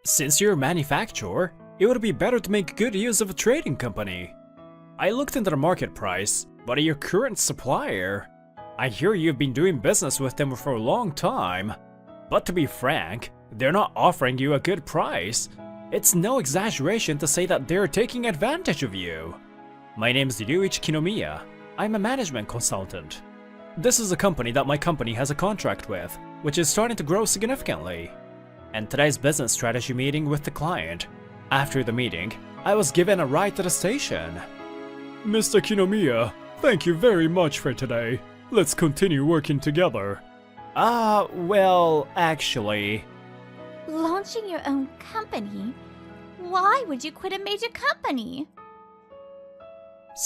Since you're a manufacturer, it would be better to make good use of a trading company. I looked into the market price, but your current supplier, I hear you've been doing business with them for a long time. But to be frank, they're not offering you a good price. It's no exaggeration to say that they're taking advantage of you. My name is Ryuichi Kinomiya. I'm a management consultant. This is a company that my company has a contract with, which is starting to grow significantly. And today's business strategy meeting with the client. After the meeting, I was given a ride to the station. Mr. Kinomiya, thank you very much for today. Let's continue working together. Well, actually... Launching your own company? Why would you quit a major company?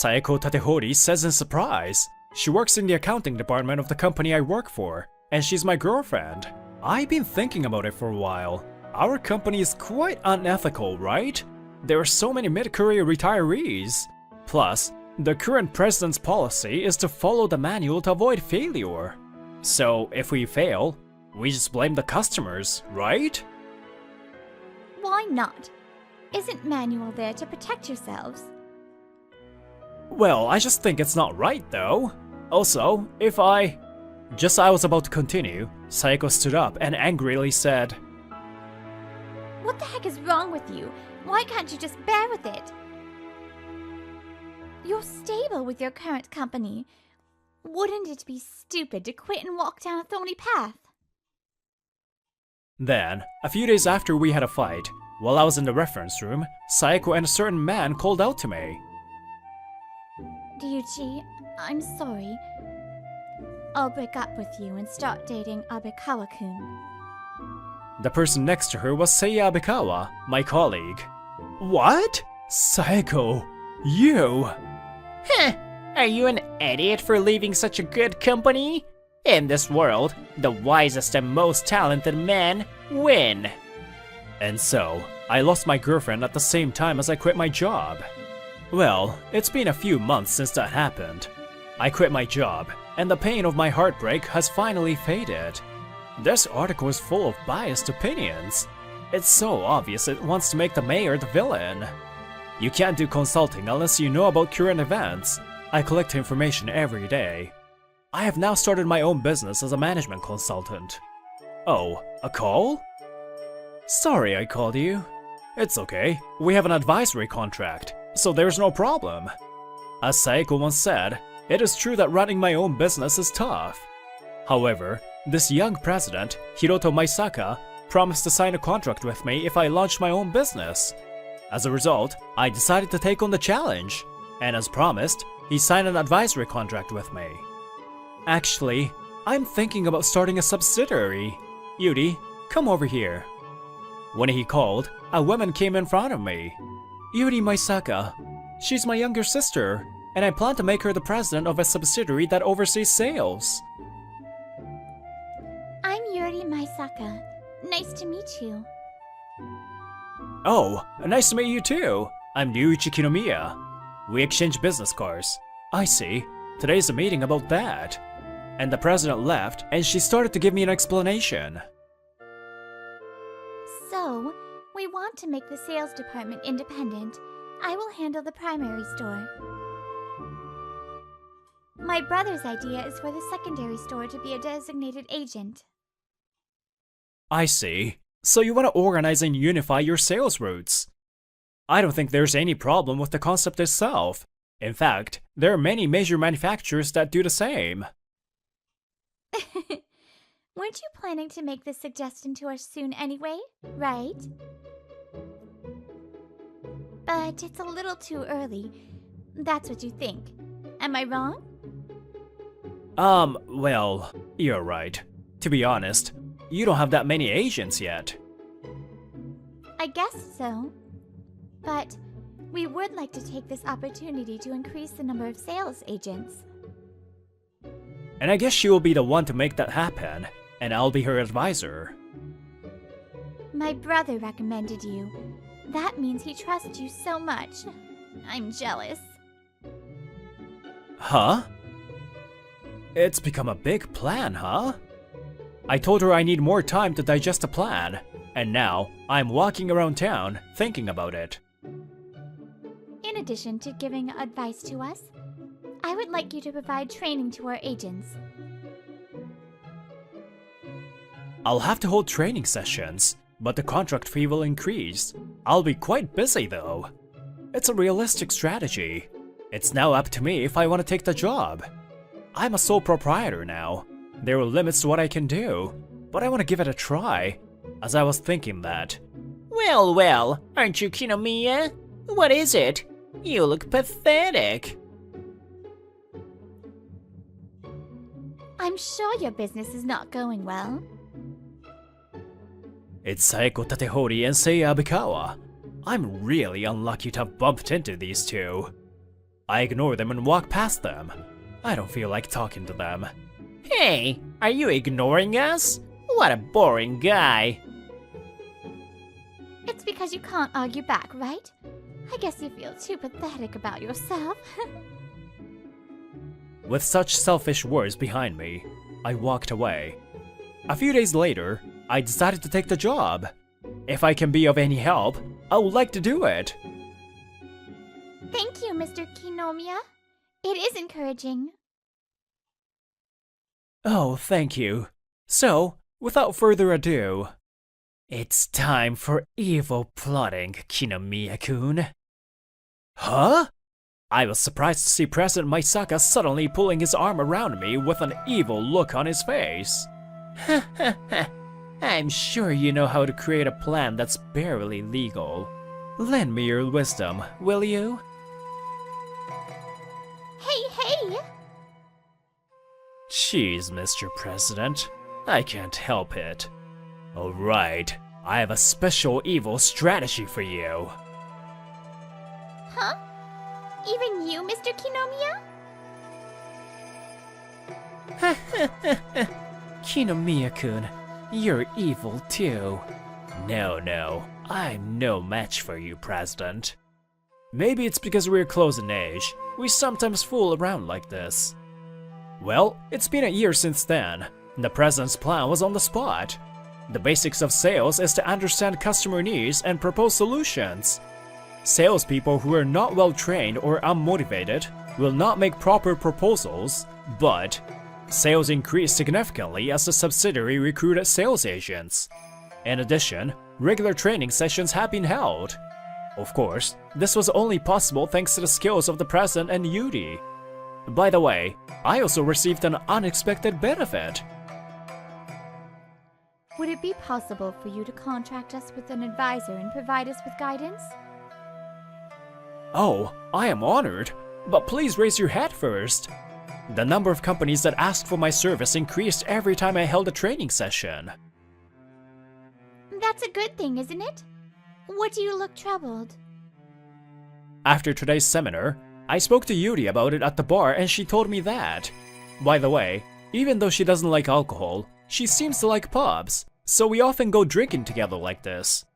Sayako Tatehori says in surprise. She works in the accounting department of the company I work for, and she's my girlfriend. I've been thinking about it for a while. Our company is quite unethical, right? There are so many mid-career retirees. Plus, the current president's policy is to follow the manual to avoid failure. So, if we fail, we just blame the customers, right? Why not? Isn't manual there to protect yourselves? Well, I just think it's not right, though. Also, if I... Just as I was about to continue, Sayako stood up and angrily said, What the heck is wrong with you? Why can't you just bear with it? You're stable with your current company. Wouldn't it be stupid to quit and walk down a thorny path? Then, a few days after we had a fight, while I was in the reference room, Sayako and a certain man called out to me. Ryuichi, I'm sorry. I'll break up with you and start dating Abekawa-kun. The person next to her was Seiya Abekawa, my colleague. What? Sayako, you? Heh, are you an idiot for leaving such a good company? In this world, the wisest and most talented men win. And so, I lost my girlfriend at the same time as I quit my job. Well, it's been a few months since that happened. I quit my job, and the pain of my heartbreak has finally faded. This article is full of biased opinions. It's so obvious it wants to make the mayor the villain. You can't do consulting unless you know about current events. I collect information every day. I have now started my own business as a management consultant. Oh, a call? Sorry I called you. It's okay, we have an advisory contract, so there's no problem. As Sayako once said, it is true that running my own business is tough. However, this young president, Hiroto Maisaka, promised to sign a contract with me if I launched my own business. As a result, I decided to take on the challenge, and as promised, he signed an advisory contract with me. Actually, I'm thinking about starting a subsidiary. Yuri, come over here. When he called, a woman came in front of me. Yuri Maisaka. She's my younger sister, and I plan to make her the president of a subsidiary that oversees sales. I'm Yuri Maisaka. Nice to meet you. Oh, nice to meet you too. I'm Ryuichi Kinomiya. We exchange business cards. I see. Today's a meeting about that. And the president left, and she started to give me an explanation. So, we want to make the sales department independent. I will handle the primary store. My brother's idea is for the secondary store to be a designated agent. I see. So you want to organize and unify your sales routes. I don't think there's any problem with the concept itself. In fact, there are many major manufacturers that do the same. Weren't you planning to make this suggestion to us soon anyway, right? But it's a little too early. That's what you think. Am I wrong? Well, you're right. To be honest, you don't have that many agents yet. I guess so. But we would like to take this opportunity to increase the number of sales agents. And I guess she will be the one to make that happen, and I'll be her advisor. My brother recommended you. That means he trusts you so much. I'm jealous. Huh? It's become a big plan, huh? I told her I need more time to digest the plan, And now, I'm walking around town thinking about it. In addition to giving advice to us, I would like you to provide training to our agents. I'll have to hold training sessions, but the contract fee will increase. I'll be quite busy though. It's a realistic strategy. It's now up to me if I want to take the job. I'm a sole proprietor now. There are limits to what I can do, but I want to give it a try, as I was thinking that. Well, well, aren't you Kinomiya? What is it? You look pathetic. I'm sure your business is not going well. It's Saeko Tatehori and Seiya Abikawa. I'm really unlucky to have bumped into these two. I ignore them and walk past them. I don't feel like talking to them. Hey, are you ignoring us? What a boring guy. It's because you can't argue back, right? I guess you feel too pathetic about yourself. With such selfish words behind me, I walked away. A few days later, I decided to take the job. If I can be of any help, I would like to do it. Thank you, Mr. Kinomiya. It is encouraging. Oh, thank you. So, without further ado, it's time for evil plotting, Kinomiya-kun. Huh? I was surprised to see President Maisaka suddenly pulling his arm around me with an evil look on his face. I'm sure you know how to create a plan that's barely legal. Lend me your wisdom, will you? Hey! Jeez, Mr. President. I can't help it. Alright, I have a special evil strategy for you. Huh? Even you, Mr. Kinomiya? Kinomiya-kun, you're evil too. No, I'm no match for you, President. Maybe it's because we're close in age. We sometimes fool around like this. Well, it's been a year since then. The President's plan was on the spot. The basics of sales is to understand customer needs and propose solutions. Salespeople who are not well trained or unmotivated will not make proper proposals, but sales increased significantly as the subsidiary recruited sales agents. In addition, regular training sessions have been held. Of course, this was only possible thanks to the skills of the President and Yuri. By the way, I also received an unexpected benefit. Would it be possible for you to contract us with an advisor and provide us with guidance? Oh, I am honored, but please raise your hat first. The number of companies that asked for my service increased every time I held a training session. That's a good thing, isn't it? What do you look troubled? After today's seminar, I spoke to Yuri about it at the bar and she told me that. By the way, even though she doesn't like alcohol, she seems to like pubs, so we often go drinking together like this.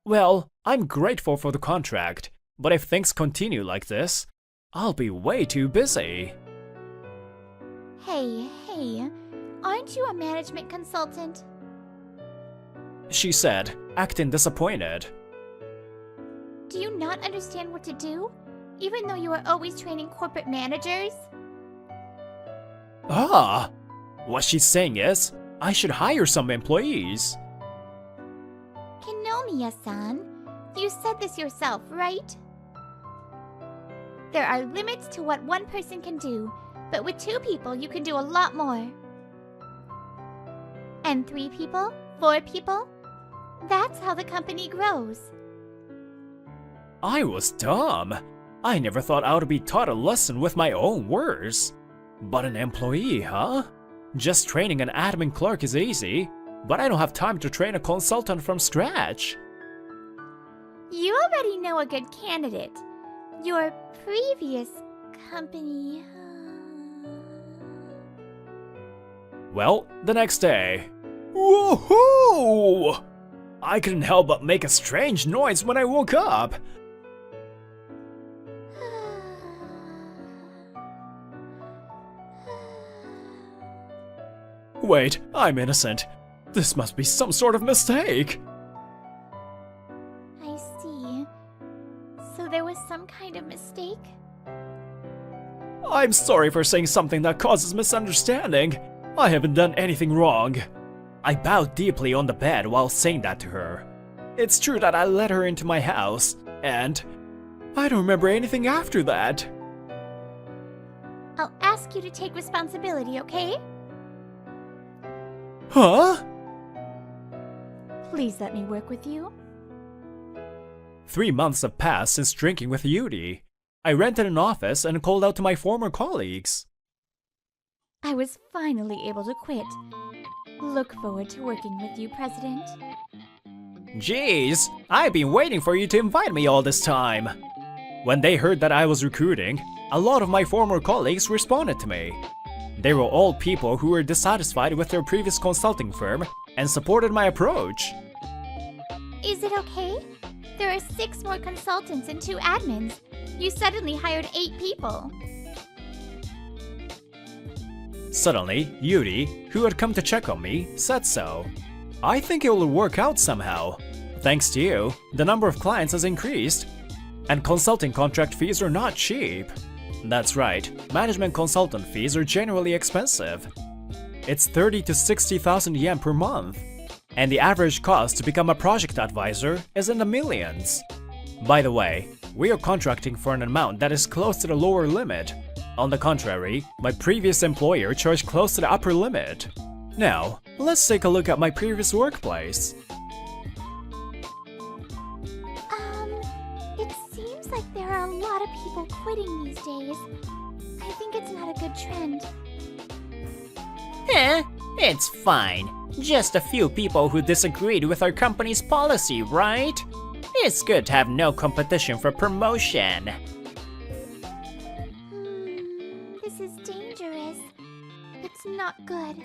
Well, I'm grateful for the contract, but if things continue like this, I'll be way too busy. Hey, aren't you a management consultant? She said, acting disappointed. Do you not understand what to do? Even though you are always training corporate managers? Ah! What she's saying is, I should hire some employees. Kinomiya-san, you said this yourself, right? There are limits to what one person can do, but with 2 people you can do a lot more. And 3 people? 4 people? That's how the company grows. I was dumb. I never thought I would be taught a lesson with my own words. But an employee, huh? Just training an admin clerk is easy, but I don't have time to train a consultant from scratch. You already know a good candidate. Your previous company... Well, the next day. Woohoo! I couldn't help but make a strange noise when I woke up. Wait, I'm innocent. This must be some sort of mistake. I see. So there was some kind of mistake? I'm sorry for saying something that causes misunderstanding. I haven't done anything wrong. I bowed deeply on the bed while saying that to her. It's true that I let her into my house, and I don't remember anything after that. I'll ask you to take responsibility, okay? Huh? Please let me work with you. 3 months have passed since drinking with Yuri. I rented an office and called out to my former colleagues. I was finally able to quit. Look forward to working with you, President. Jeez, I've been waiting for you to invite me all this time. When they heard that I was recruiting, a lot of my former colleagues responded to me. They were all people who were dissatisfied with their previous consulting firm and supported my approach. Is it okay? There are 6 more consultants and 2 admins. You suddenly hired 8 people. Suddenly, Yuri, who had come to check on me, said so. I think it will work out somehow. Thanks to you, the number of clients has increased. And consulting contract fees are not cheap. That's right, management consultant fees are generally expensive. It's 30 to 60,000 yen per month. And the average cost to become a project advisor is in the millions. By the way, we are contracting for an amount that is close to the lower limit. On the contrary, my previous employer charged close to the upper limit. Now, let's take a look at my previous workplace. It seems like there are a lot of people quitting these days. I think it's not a good trend. It's fine. Just a few people who disagreed with our company's policy, right? It's good to have no competition for promotion. This is dangerous. It's not good.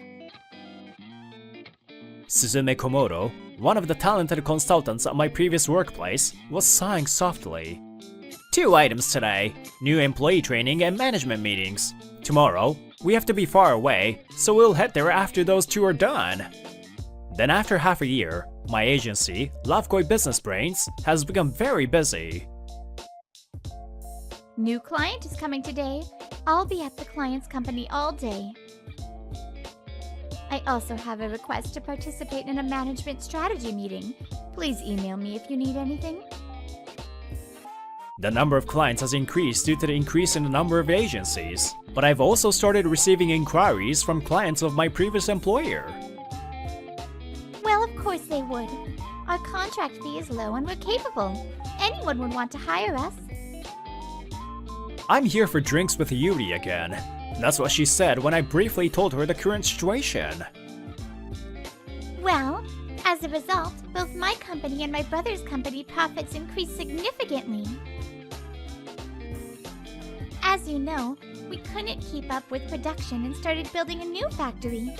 Suzume Komodo, one of the talented consultants at my previous workplace, was sighing softly. 2 items today, new employee training and management meetings. Tomorrow, we have to be far away, so we'll head there after those 2 are done. Then after half a year, my agency, Lovekoi Business Brains, has become very busy. New client is coming today. I'll be at the client's company all day. I also have a request to participate in a management strategy meeting. Please email me if you need anything. The number of clients has increased due to the increase in the number of agencies, but I've also started receiving inquiries from clients of my previous employer. Well, of course they would. Our contract fee is low and we're capable. Anyone would want to hire us. I'm here for drinks with Yuri again. That's what she said when I briefly told her the current situation. Well, as a result, both my company and my brother's company profits increased significantly. As you know, we couldn't keep up with production and started building a new factory.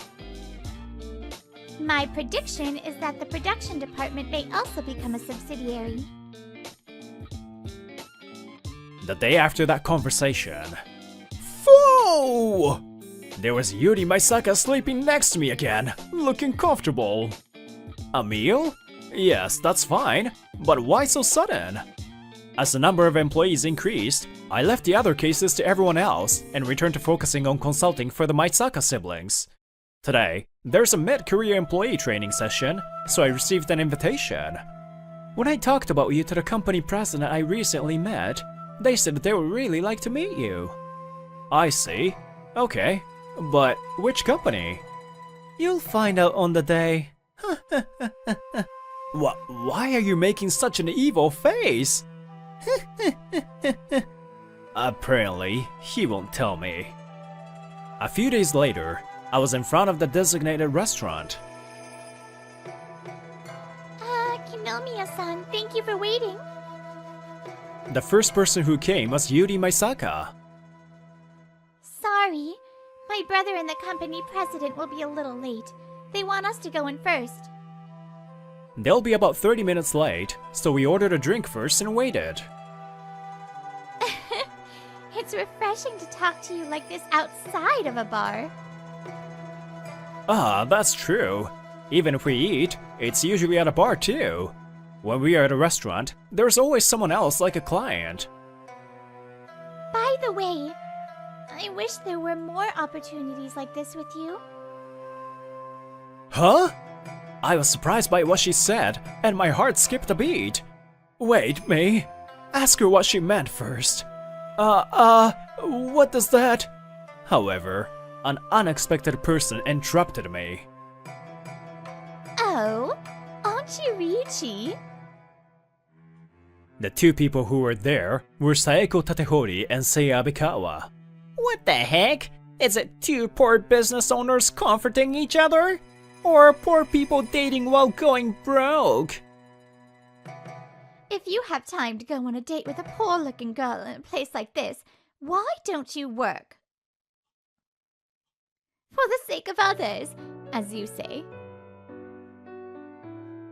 My prediction is that the production department may also become a subsidiary. The day after that conversation... Fool! There was Yuri Maisaka sleeping next to me again, looking comfortable. A meal? Yes, that's fine, but why so sudden? As the number of employees increased, I left the other cases to everyone else and returned to focusing on consulting for the Maisaka siblings. Today, there's a mid-career employee training session, so I received an invitation. When I talked about you to the company president I recently met, they said they would really like to meet you. I see. Okay, but which company? You'll find out on the day. Why are you making such an evil face? Apparently, he won't tell me. A few days later, I was in front of the designated restaurant. Kinomiya-san, thank you for waiting. The first person who came was Yuri Maisaka. Sorry, my brother and the company president will be a little late. They want us to go in first. They'll be about 30 minutes late, so we ordered a drink first and waited. It's refreshing to talk to you like this outside of a bar. Ah, that's true. Even if we eat, it's usually at a bar too. When we are at a restaurant, there's always someone else like a client. By the way, I wish there were more opportunities like this with you. Huh? I was surprised by what she said, and my heart skipped a beat. Wait, May. Ask her what she meant first. What does that? However, an unexpected person interrupted me. Oh, aren't you Ryuichi? The two people who were there were Saeko Tatehori and Seiya Abikawa. What the heck? Is it two poor business owners comforting each other? Or poor people dating while going broke? If you have time to go on a date with a poor-looking girl in a place like this, why don't you work? For the sake of others, as you say.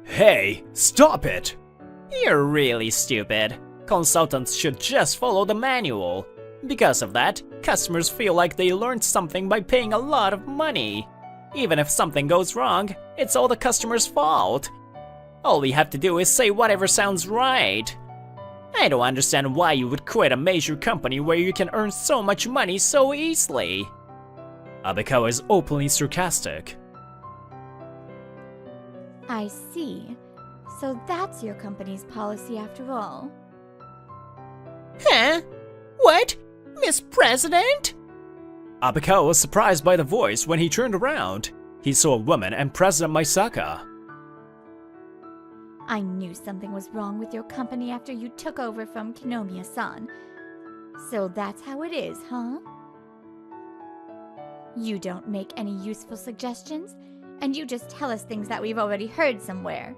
Hey, stop it! You're really stupid. Consultants should just follow the manual. Because of that, customers feel like they learned something by paying a lot of money. Even if something goes wrong, it's all the customer's fault. All we have to do is say whatever sounds right. I don't understand why you would quit a major company where you can earn so much money so easily. Abikawa is openly sarcastic. I see. So that's your company's policy after all. Huh? What? Miss President? Abikawa was surprised by the voice when he turned around. He saw a woman and President Maisaka. I knew something was wrong with your company after you took over from Kinomiya-san. So that's how it is, huh? You don't make any useful suggestions, and you just tell us things that we've already heard somewhere.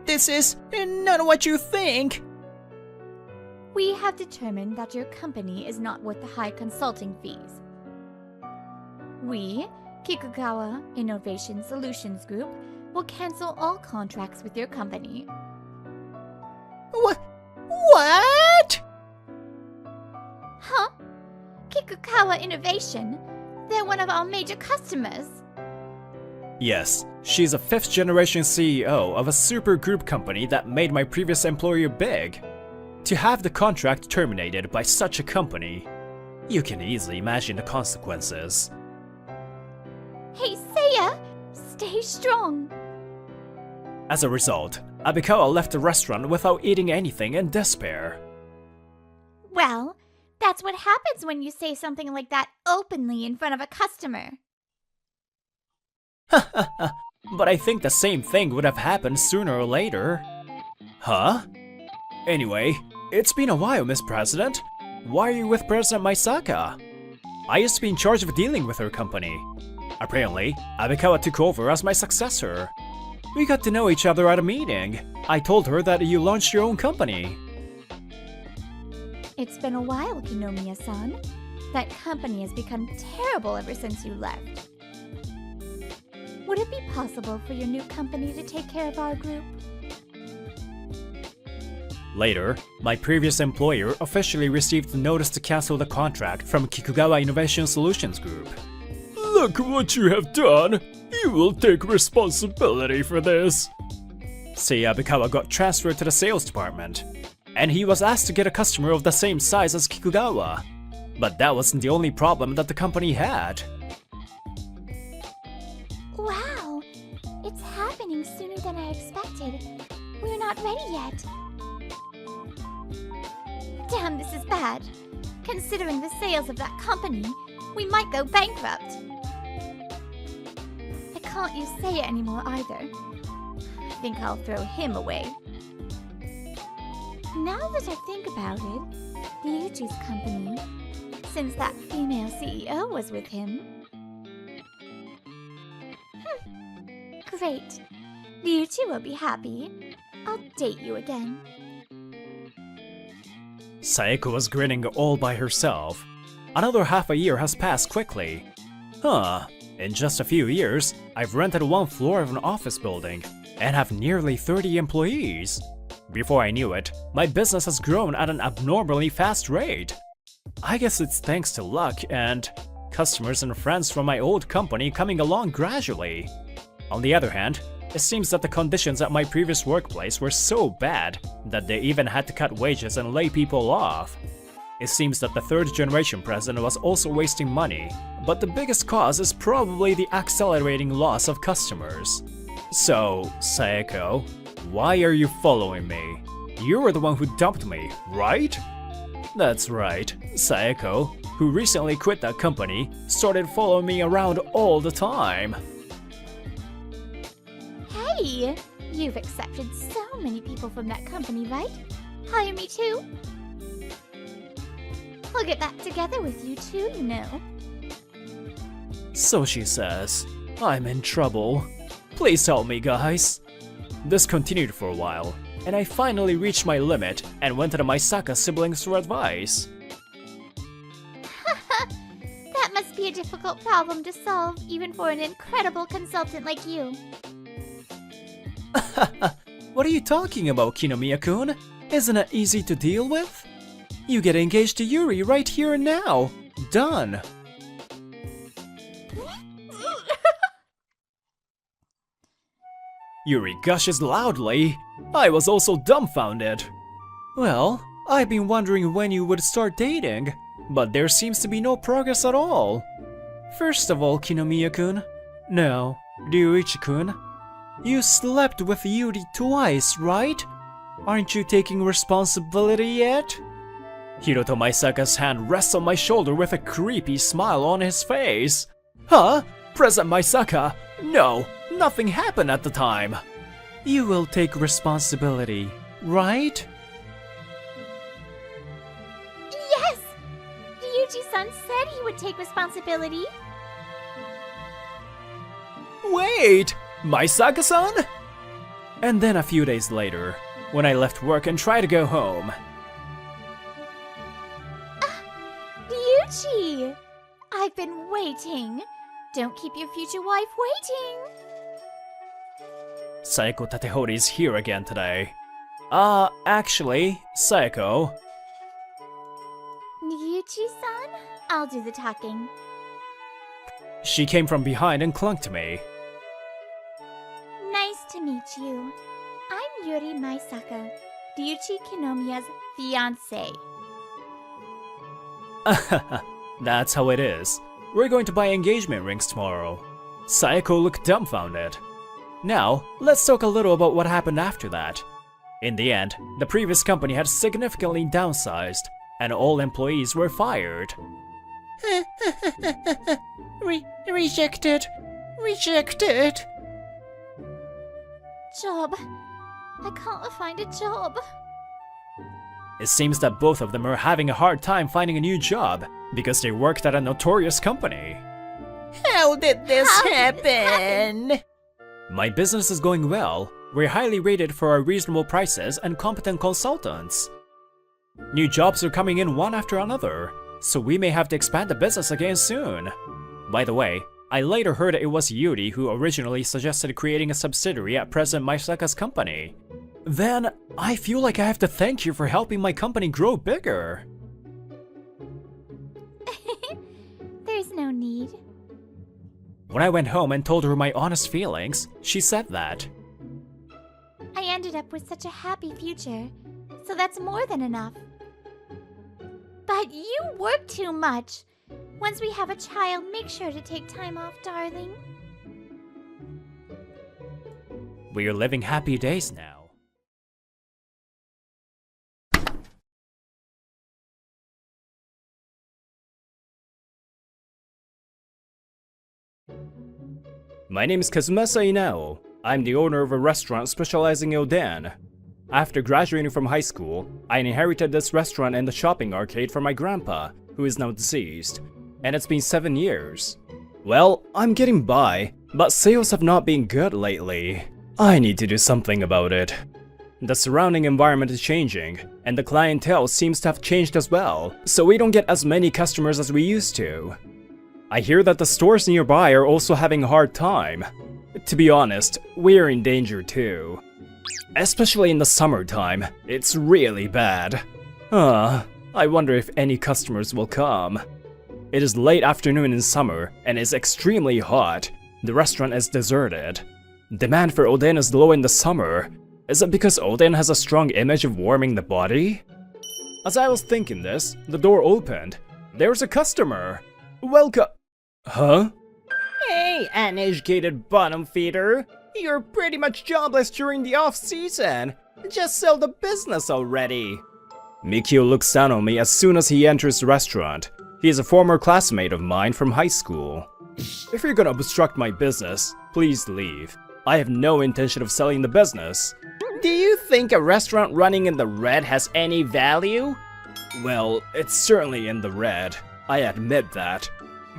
This is not what you think. We have determined that your company is not worth the high consulting fees. We, Kikugawa Innovation Solutions Group, will cancel all contracts with your company. What? Huh? Kikugawa Innovation? They're one of our major customers. Yes, she's a fifth-generation CEO of a super group company that made my previous employer big. To have the contract terminated by such a company, you can easily imagine the consequences. Hey, Seiya! Stay strong! As a result, Abikawa left the restaurant without eating anything in despair. Well, that's what happens when you say something like that openly in front of a customer. But I think the same thing would have happened sooner or later. Huh? Anyway, it's been a while, Miss President. Why are you with President Maisaka? I used to be in charge of dealing with her company. Apparently, Abikawa took over as my successor. We got to know each other at a meeting. I told her that you launched your own company. It's been a while, Kinomiya-san. That company has become terrible ever since you left. Would it be possible for your new company to take care of our group? Later, my previous employer officially received a notice to cancel the contract from Kikugawa Innovation Solutions Group. Look what you have done! You will take responsibility for this! Seiya Abikawa got transferred to the sales department, and he was asked to get a customer of the same size as Kikugawa. But that wasn't the only problem that the company had. Wow! It's happening sooner than I expected. We're not ready yet. Damn, this is bad. Considering the sales of that company, we might go bankrupt. I can't use Seiya anymore either. I think I'll throw him away. Now that I think about it, Ryuichi's company, since that female CEO was with him. Great. Ryuichi will be happy. I'll date you again. Saeko was grinning all by herself. Another half a year has passed quickly. Huh, in just a few years, I've rented one floor of an office building and have nearly 30 employees. Before I knew it, my business has grown at an abnormally fast rate. I guess it's thanks to luck and customers and friends from my old company coming along gradually. On the other hand, It seems that the conditions at my previous workplace were so bad that they even had to cut wages and lay people off. It seems that the third generation president was also wasting money, but the biggest cause is probably the accelerating loss of customers. So, Sayako, why are you following me? You were the one who dumped me, right? That's right, Sayako, who recently quit that company, started following me around all the time. Hey! You've accepted so many people from that company, right? Hire me too? I'll get back together with you too, you know. So she says. I'm in trouble. Please help me, guys. This continued for a while, and I finally reached my limit and went to the Maisaka siblings for advice. That must be a difficult problem to solve, even for an incredible consultant like you. What are you talking about, Kinomiya-kun? Isn't it easy to deal with? You get engaged to Yuri right here and now. Done. Yuri gushes loudly. I was also dumbfounded. Well, I've been wondering when you would start dating, but there seems to be no progress at all. First of all, Kinomiya-kun. No, Ryuichi-kun. You slept with Yuri twice, right? Aren't you taking responsibility yet? Hiroto Maisaka's hand rests on my shoulder with a creepy smile on his face. Huh? President Maisaka? No, nothing happened at the time. You will take responsibility, right? Yes! Ryuji-san said he would take responsibility. Wait! Maisaka-san? And then a few days later, when I left work and tried to go home. Ryuji! I've been waiting. Don't keep your future wife waiting. Sayako Tatehori's here again today. Actually, Sayako. Ryuji-san? I'll do the talking. She came from behind and clung to me. Nice to meet you. I'm Yuri Maisaka, Ryuji Kinomiya's fiancé. That's how it is. We're going to buy engagement rings tomorrow. Sayako looked dumbfounded. Now, let's talk a little about what happened after that. In the end, the previous company had significantly downsized, and all employees were fired. Rejected. Rejected. Job. I can't find a job. It seems that both of them are having a hard time finding a new job because they worked at a notorious company. How did this How did happen? My business is going well. We're highly rated for our reasonable prices and competent consultants. New jobs are coming in one after another, so we may have to expand the business again soon. By the way, I later heard it was Yuri who originally suggested creating a subsidiary at President Maisaka's company. Then, I feel like I have to thank you for helping my company grow bigger. There's no need. When I went home and told her my honest feelings, she said that. I ended up with such a happy future, so that's more than enough. But you work too much. Once we have a child, make sure to take time off, darling. We are living happy days now. My name is Kazumasa Inao. I'm the owner of a restaurant specializing in oden. After graduating from high school, I inherited this restaurant and the shopping arcade from my grandpa, who is now deceased, and it's been 7 years. Well, I'm getting by, but sales have not been good lately. I need to do something about it. The surrounding environment is changing, and the clientele seems to have changed as well, so we don't get as many customers as we used to. I hear that the stores nearby are also having a hard time. To be honest, we're in danger too. Especially in the summertime, it's really bad. I wonder if any customers will come. It is late afternoon in summer, and it's extremely hot. The restaurant is deserted. Demand for Oden is low in the summer. Is it because Oden has a strong image of warming the body? As I was thinking this, the door opened. There's a customer. Welcome. Huh? Hey, uneducated bottom feeder. You're pretty much jobless during the off-season. Just sell the business already. Mikio looks down on me as soon as he enters the restaurant. He is a former classmate of mine from high school. If you're gonna obstruct my business, please leave. I have no intention of selling the business. Do you think a restaurant running in the red has any value? Well, it's certainly in the red. I admit that.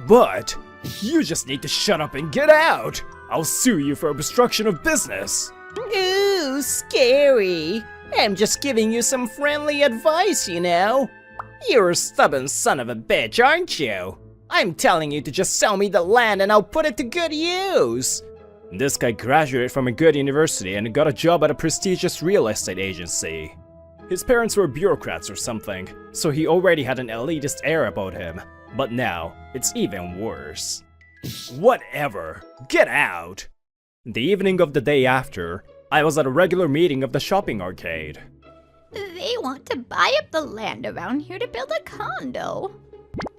But you just need to shut up and get out! I'll sue you for obstruction of business! Ooh, scary. I'm just giving you some friendly advice, you know. You're a stubborn son of a bitch, aren't you? I'm telling you to just sell me the land and I'll put it to good use. This guy graduated from a good university and got a job at a prestigious real estate agency. His parents were bureaucrats or something, so he already had an elitist air about him. But now, it's even worse. Whatever! Get out! The evening of the day after, I was at a regular meeting of the shopping arcade. They want to buy up the land around here to build a condo.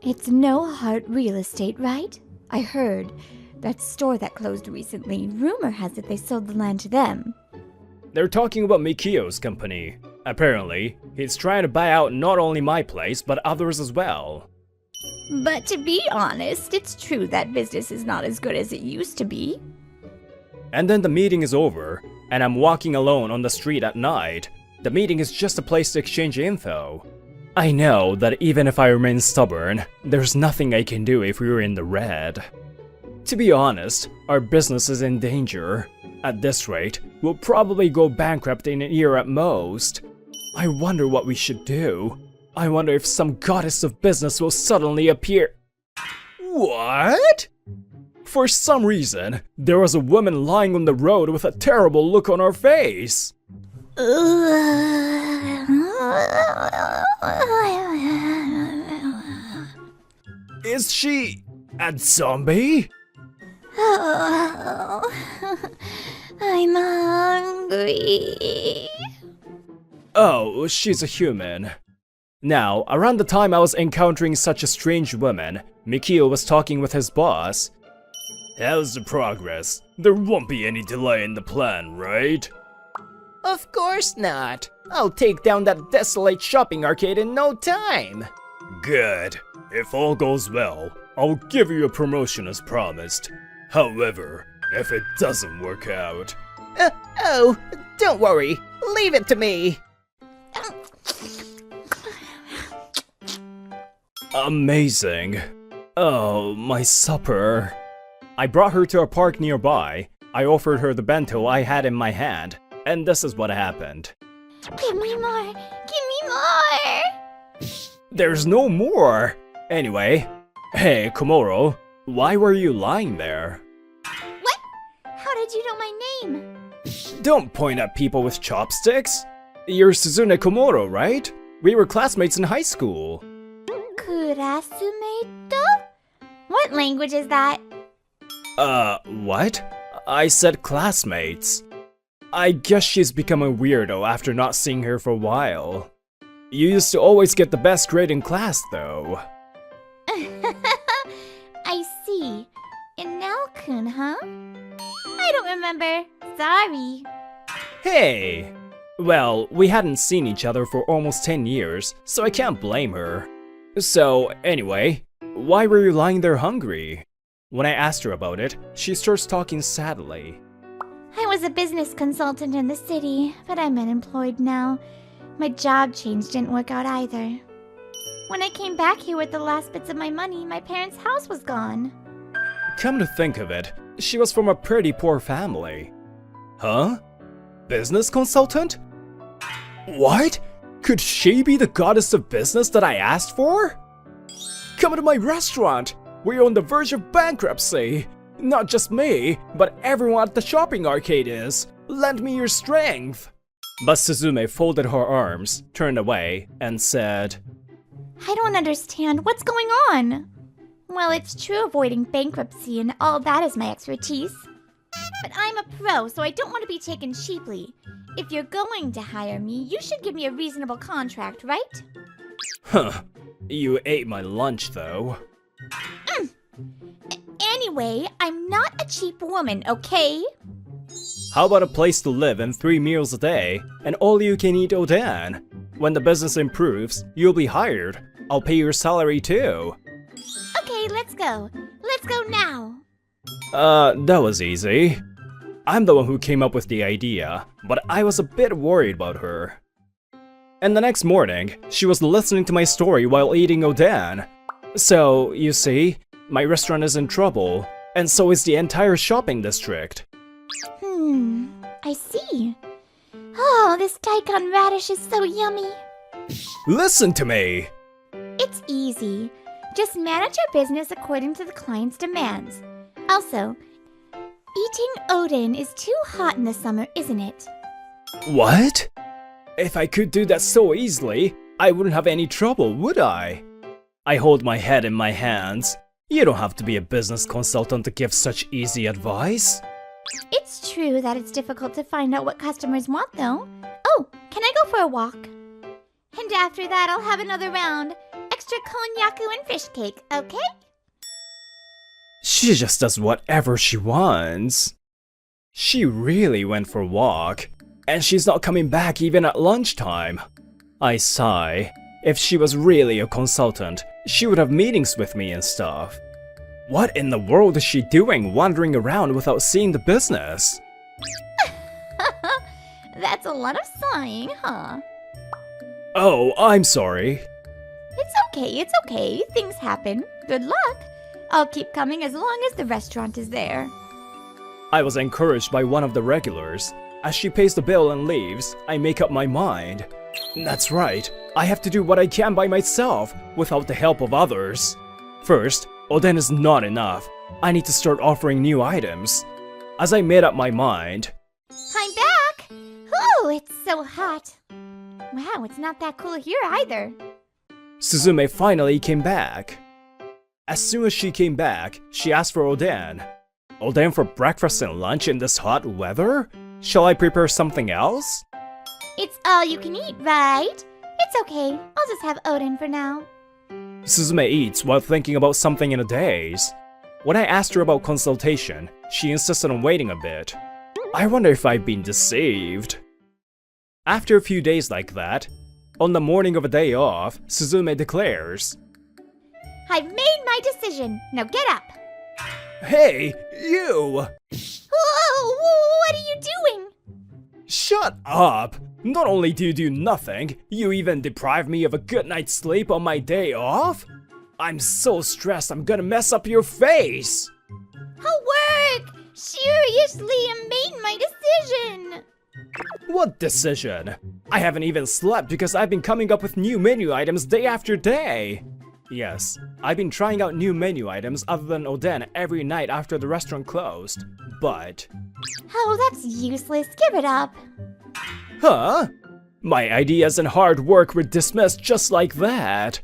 It's No Heart Real Estate, right? I heard. That store that closed recently, rumor has it they sold the land to them. They're talking about Mikio's company. Apparently, he's trying to buy out not only my place, but others as well. But to be honest, it's true that business is not as good as it used to be. And then the meeting is over, and I'm walking alone on the street at night. The meeting is just a place to exchange info. I know that even if I remain stubborn, there's nothing I can do if we're in the red. To be honest, our business is in danger. At this rate, we'll probably go bankrupt in a year at most. I wonder what we should do. I wonder if some goddess of business will suddenly appear. What? For some reason, there was a woman lying on the road with a terrible look on her face. Is she a zombie? Oh, I'm hungry. Oh, she's a human. Now, around the time I was encountering such a strange woman, Mikio was talking with his boss. How's the progress? There won't be any delay in the plan, right? Of course not. I'll take down that desolate shopping arcade in no time. Good. If all goes well, I'll give you a promotion as promised. However, if it doesn't work out... Oh, don't worry. Leave it to me. Amazing. Oh, my supper. I brought her to a park nearby. I offered her the bento I had in my hand, and this is what happened. Give me more! Give me more! There's no more! Anyway, hey, Komoro, why were you lying there? What? How did you know my name? Don't point at people with chopsticks. You're Suzune Komoro, right? We were classmates in high school. Kurasumeto? What language is that? What? I said classmates. I guess she's become a weirdo after not seeing her for a while. You used to always get the best grade in class, though. I see. Inel-kun, huh? I don't remember. Sorry. Hey! Well, we hadn't seen each other for almost 10 years, so I can't blame her. So, anyway, why were you lying there hungry? When I asked her about it, she starts talking sadly. I was a business consultant in the city, but I'm unemployed now. My job change didn't work out either. When I came back here with the last bits of my money, my parents' house was gone. Come to think of it, she was from a pretty poor family. Huh? Business consultant? What? Could she be the goddess of business that I asked for? Come to my restaurant! We're on the verge of bankruptcy! Not just me, but everyone at the shopping arcade is! Lend me your strength! But Suzume folded her arms, turned away, and said, I don't understand. What's going on? Well, it's true avoiding bankruptcy and all that is my expertise. But I'm a pro, so I don't want to be taken cheaply. If you're going to hire me, you should give me a reasonable contract, right? Huh. You ate my lunch, though. Anyway, I'm not a cheap woman, okay? How about a place to live and 3 meals a day, and all-you-can-eat oden? When the business improves, you'll be hired. I'll pay your salary too. Okay, let's go. Let's go now. That was easy. I'm the one who came up with the idea, but I was a bit worried about her. And the next morning, she was listening to my story while eating oden. So, you see, my restaurant is in trouble, and so is the entire shopping district. I see. Oh, this daikon radish is so yummy. Listen to me! It's easy. Just manage your business according to the client's demands. Also, eating oden is too hot in the summer, isn't it? What? If I could do that so easily, I wouldn't have any trouble, would I? I hold my head in my hands. You don't have to be a business consultant to give such easy advice. It's true that it's difficult to find out what customers want, though. Oh, can I go for a walk? And after that, I'll have another round. Extra konnyaku and fish cake, okay? She just does whatever she wants. She really went for a walk, and she's not coming back even at lunchtime. I sigh. If she was really a consultant, she would have meetings with me and stuff. What in the world is she doing wandering around without seeing the business? That's a lot of sighing, huh? Oh, I'm sorry. It's okay. Things happen. Good luck. I'll keep coming as long as the restaurant is there. I was encouraged by one of the regulars. As she pays the bill and leaves, I make up my mind. That's right, I have to do what I can by myself, without the help of others. First, oden is not enough. I need to start offering new items. As I made up my mind... I'm back! Ooh, it's so hot. Wow, it's not that cool here either. Suzume finally came back. As soon as she came back, she asked for oden. Oden for breakfast and lunch in this hot weather? Shall I prepare something else? It's all you can eat, right? It's okay. I'll just have oden for now. Suzume eats while thinking about something in a daze. When I asked her about consultation, she insisted on waiting a bit. I wonder if I've been deceived. After a few days like that, on the morning of a day off, Suzume declares, I've made my decision. Now get up. Hey, you! Whoa, what are you doing? Shut up! Not only do you do nothing, you even deprive me of a good night's sleep on my day off? I'm so stressed I'm gonna mess up your face! Work! Seriously, I made my decision! What decision? I haven't even slept because I've been coming up with new menu items day after day! Yes, I've been trying out new menu items other than oden every night after the restaurant closed, but... Oh, that's useless. Give it up. Huh? My ideas and hard work were dismissed just like that.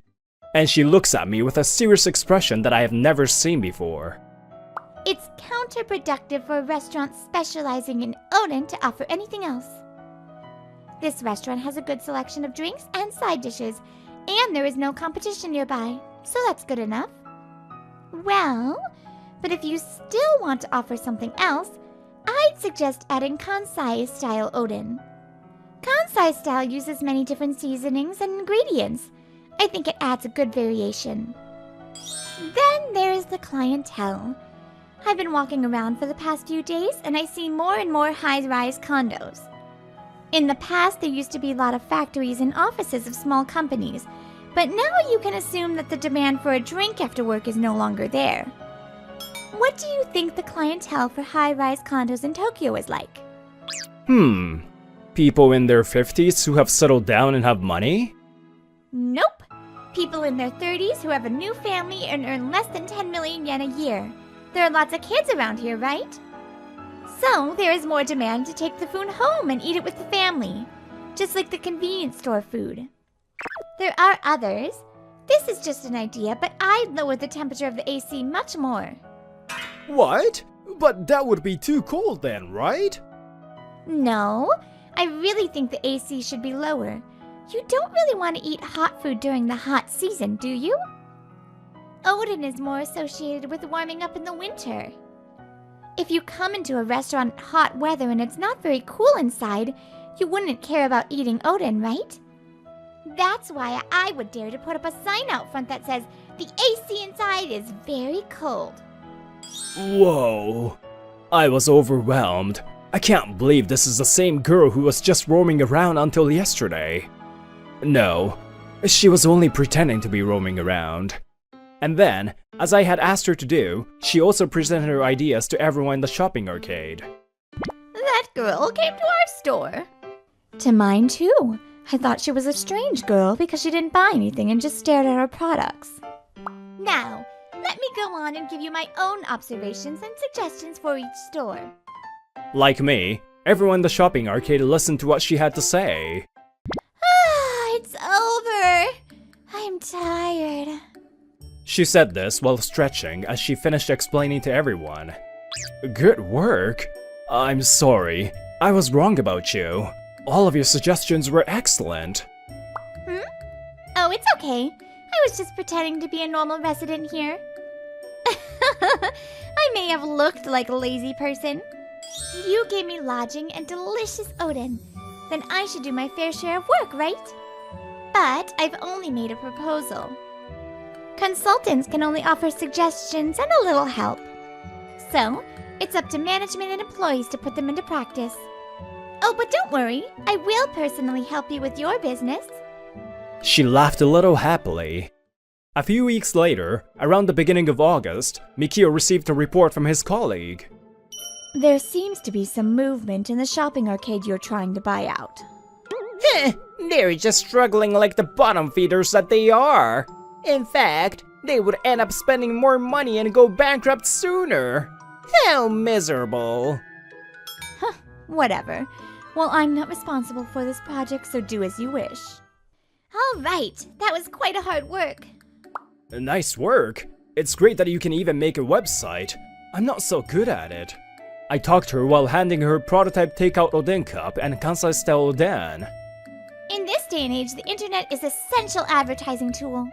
And she looks at me with a serious expression that I have never seen before. It's counterproductive for a restaurant specializing in oden to offer anything else. This restaurant has a good selection of drinks and side dishes, and there is no competition nearby, so that's good enough. Well, but if you still want to offer something else, I'd suggest adding Kansai-style oden. Kansai style uses many different seasonings and ingredients. I think it adds a good variation. Then there is the clientele. I've been walking around for the past few days, and I see more and more high-rise condos. In the past, there used to be a lot of factories and offices of small companies, but now you can assume that the demand for a drink after work is no longer there. What do you think the clientele for high-rise condos in Tokyo is like? People in their 50s who have settled down and have money? Nope. People in their 30s who have a new family and earn less than 10 million yen a year. There are lots of kids around here, right? So, there is more demand to take the food home and eat it with the family, just like the convenience store food. There are others. This is just an idea, but I'd lower the temperature of the AC much more. What? But that would be too cold then, right? No, I really think the AC should be lower. You don't really want to eat hot food during the hot season, do you? Odin is more associated with warming up in the winter. If you come into a restaurant in hot weather and it's not very cool inside, you wouldn't care about eating Odin, right? That's why I would dare to put up a sign out front that says, "The AC inside is very cold." Whoa. I was overwhelmed. I can't believe this is the same girl who was just roaming around until yesterday. No, she was only pretending to be roaming around. And then, as I had asked her to do, she also presented her ideas to everyone in the shopping arcade. That girl came to our store. To mine too. I thought she was a strange girl because she didn't buy anything and just stared at our products. Now, let me go on and give you my own observations and suggestions for each store. Like me, everyone in the shopping arcade listened to what she had to say. It's over. I'm tired. She said this while stretching as she finished explaining to everyone. Good work. I'm sorry. I was wrong about you. All of your suggestions were excellent. Oh, it's okay. I was just pretending to be a normal resident here. I may have looked like a lazy person. You gave me lodging and delicious Odin. Then I should do my fair share of work, right? But I've only made a proposal. Consultants can only offer suggestions and a little help. So, it's up to management and employees to put them into practice. Oh, but don't worry. I will personally help you with your business. She laughed a little happily. A few weeks later, around the beginning of August, Mikio received a report from his colleague. There seems to be some movement in the shopping arcade you're trying to buy out. They're just struggling like the bottom feeders that they are. In fact, they would end up spending more money and go bankrupt sooner. How miserable. Whatever. Well, I'm not responsible for this project, so do as you wish. All right, that was quite a hard work. Nice work. It's great that you can even make a website. I'm not so good at it. I talked to her while handing her prototype takeout Odin cup and Kansai style Odin. In this day and age, the internet is essential advertising tool.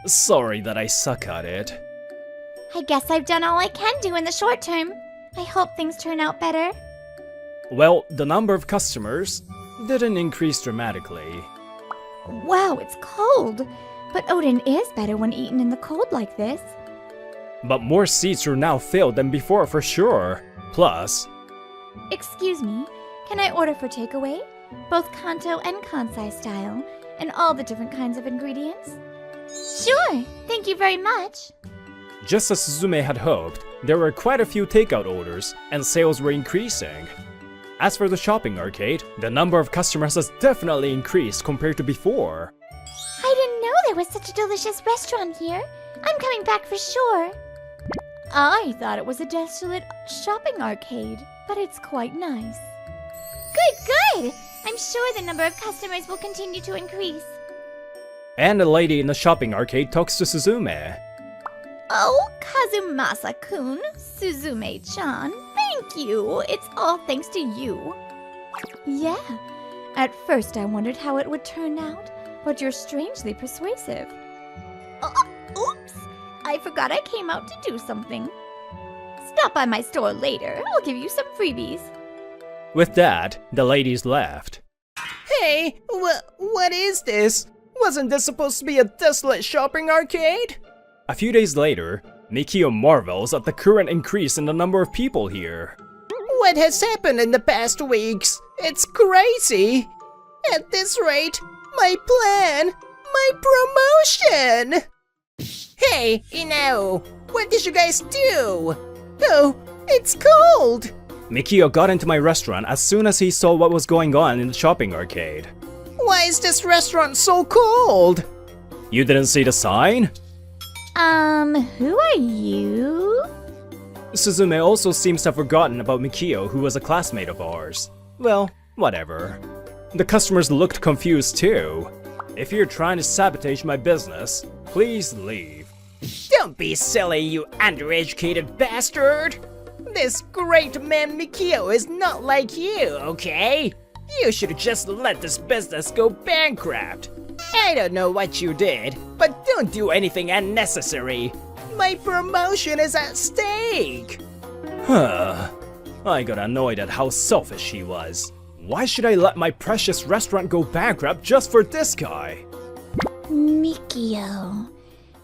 Sorry that I suck at it. I guess I've done all I can do in the short term. I hope things turn out better. Well, the number of customers didn't increase dramatically. Wow, it's cold. But Odin is better when eaten in the cold like this. But more seats are now filled than before for sure. Plus... Excuse me, can I order for takeaway? Both Kanto and Kansai style, and all the different kinds of ingredients? Sure, thank you very much. Just as Suzume had hoped, there were quite a few takeout orders, and sales were increasing. As for the shopping arcade, the number of customers has definitely increased compared to before. I didn't know there was such a delicious restaurant here. I'm coming back for sure. I thought it was a desolate shopping arcade, but it's quite nice. Good! I'm sure the number of customers will continue to increase. And the lady in the shopping arcade talks to Suzume. Oh, Kazumasa-kun, Suzume-chan, thank you. It's all thanks to you. Yeah, at first I wondered how it would turn out, but you're strangely persuasive. Oops! I forgot I came out to do something. Stop by my store later. I'll give you some freebies. With that, the ladies left. Hey, what is this? Wasn't this supposed to be a desolate shopping arcade? A few days later, Mikio marvels at the current increase in the number of people here. What has happened in the past weeks? It's crazy! At this rate, my plan, my promotion! Hey, what did you guys do? Oh, it's cold! Mikio got into my restaurant as soon as he saw what was going on in the shopping arcade. Why is this restaurant so cold? You didn't see the sign? Who are you? Suzume also seems to have forgotten about Mikio, who was a classmate of ours. Well, whatever. The customers looked confused too. If you're trying to sabotage my business, please leave. Don't be silly, you undereducated bastard! This great man Mikio is not like you, okay? You should just let this business go bankrupt. I don't know what you did, but don't do anything unnecessary. My promotion is at stake! Huh. I got annoyed at how selfish he was. Why should I let my precious restaurant go bankrupt just for this guy? Mikio.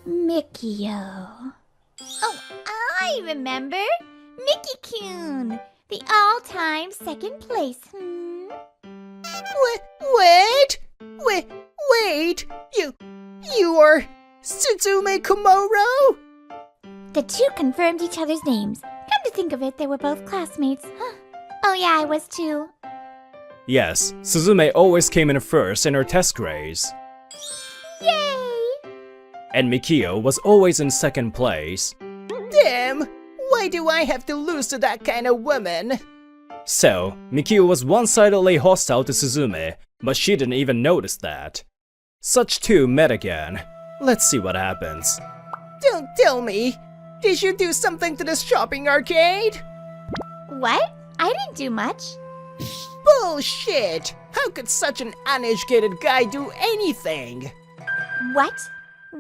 Mikio. Oh, I remember! Mickey-kun! The all-time second place, Wait! You are Suzume Komoro? The two confirmed each other's names. Come to think of it, they were both classmates. Huh. Oh yeah, I was too. Yes, Suzume always came in first in her test grades. Yay! And Mikio was always in second place. Damn! Why do I have to lose to that kind of woman? So, Mikio was one-sidedly hostile to Suzume, but she didn't even notice that. Such two met again. Let's see what happens. Don't tell me! Did you do something to this shopping arcade? What? I didn't do much. Bullshit! How could such an uneducated guy do anything? What?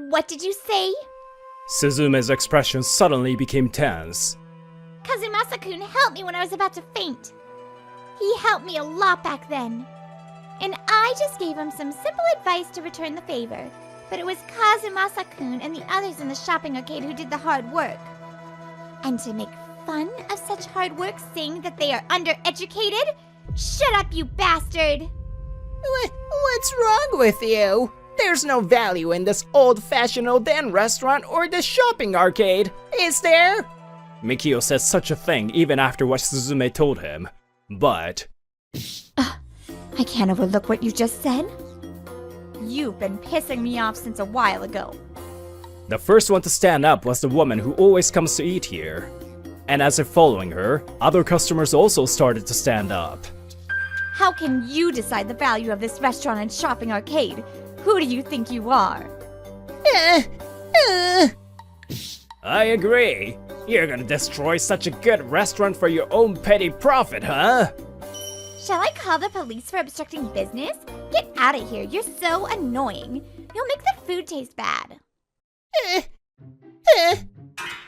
What did you say? Suzume's expression suddenly became tense. Kazumasa-kun helped me when I was about to faint. He helped me a lot back then. And I just gave him some simple advice to return the favor. But it was Kazumasa-kun and the others in the shopping arcade who did the hard work. And to make fun of such hard work saying that they are undereducated? Shut up, you bastard! What's wrong with you? There's no value in this old-fashioned Oden restaurant or the shopping arcade, is there? Mikio said such a thing even after what Suzume told him. But... I can't overlook what you just said. You've been pissing me off since a while ago. the first one to stand up was the woman who always comes to eat here. And as if following her, other customers also started to stand up. How can you decide the value of this restaurant and shopping arcade? Who do you think you are? I agree. You're gonna destroy such a good restaurant for your own petty profit, huh? Shall I call the police for obstructing business? Get out of here, you're so annoying. You'll make the food taste bad.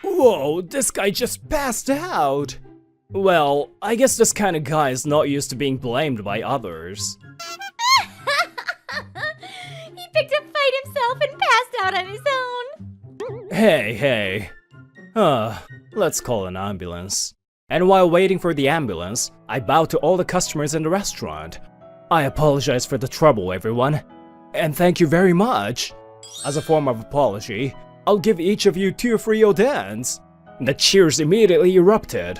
Whoa, this guy just passed out. Well, I guess this kind of guy is not used to being blamed by others. He picked a fight himself and passed out on his own. Hey. Let's call an ambulance. And while waiting for the ambulance, I bowed to all the customers in the restaurant. I apologize for the trouble, everyone. And thank you very much. As a form of apology, I'll give each of you 2 free odens. The cheers immediately erupted.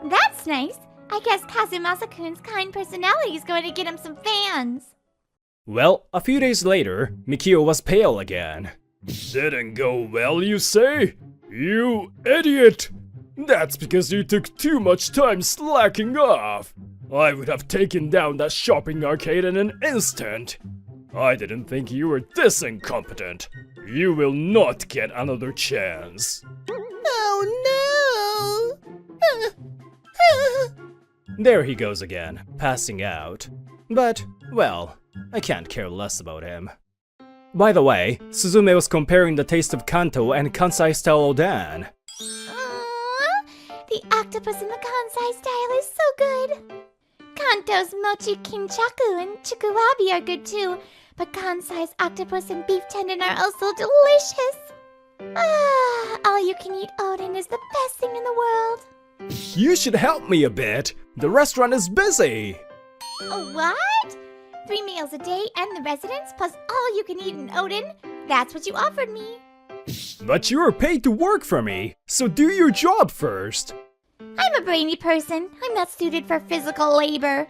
That's nice. I guess Kazumasa-kun's kind personality is going to get him some fans. Well, a few days later, Mikio was pale again. Didn't go well, you say? You idiot! That's because you took too much time slacking off. I would have taken down that shopping arcade in an instant. I didn't think you were this incompetent. You will not get another chance. Oh no! There he goes again, passing out. But, well, I can't care less about him. By the way, Suzume was comparing the taste of Kanto and Kansai-style oden. The octopus in the Kansai style is so good. Kanto's mochi kinchaku and chikuwabi are good too, but Kansai's octopus and beef tendon are also delicious. All-you-can-eat oden is the best thing in the world. You should help me a bit. The restaurant is busy. What? 3 meals a day and the residence plus all-you-can-eat in oden? That's what you offered me. But you are paid to work for me, so do your job first. I'm a brainy person. I'm not suited for physical labor.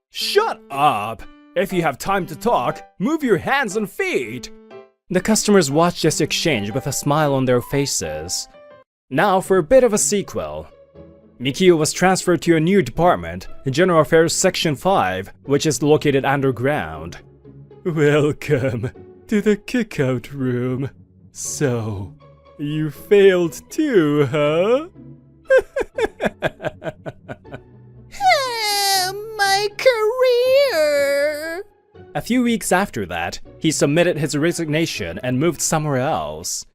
Shut up! If you have time to talk, move your hands and feet! The customers watched this exchange with a smile on their faces. Now for a bit of a sequel. Mikio was transferred to a new department, General Affairs Section 5, which is located underground. Welcome to the kick-out room. So, You failed too, huh? My career! A few weeks after that, he submitted his resignation and moved somewhere else.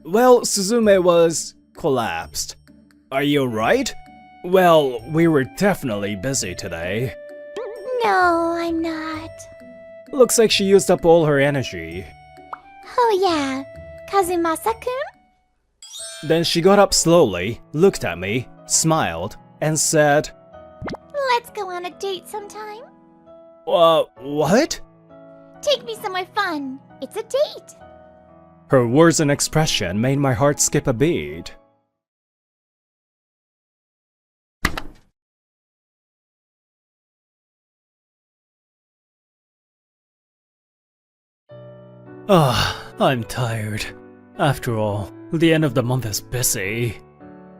Well, Suzume was collapsed. Are you alright? Well, we were definitely busy today. No, I'm not. Looks like she used up all her energy. Oh yeah, Kazumasa-kun? Then she got up slowly, looked at me, smiled, and said, Let's go on a date sometime. What? Take me somewhere fun. It's a date. Her words and expression made my heart skip a beat. I'm tired. After all, the end of the month is busy.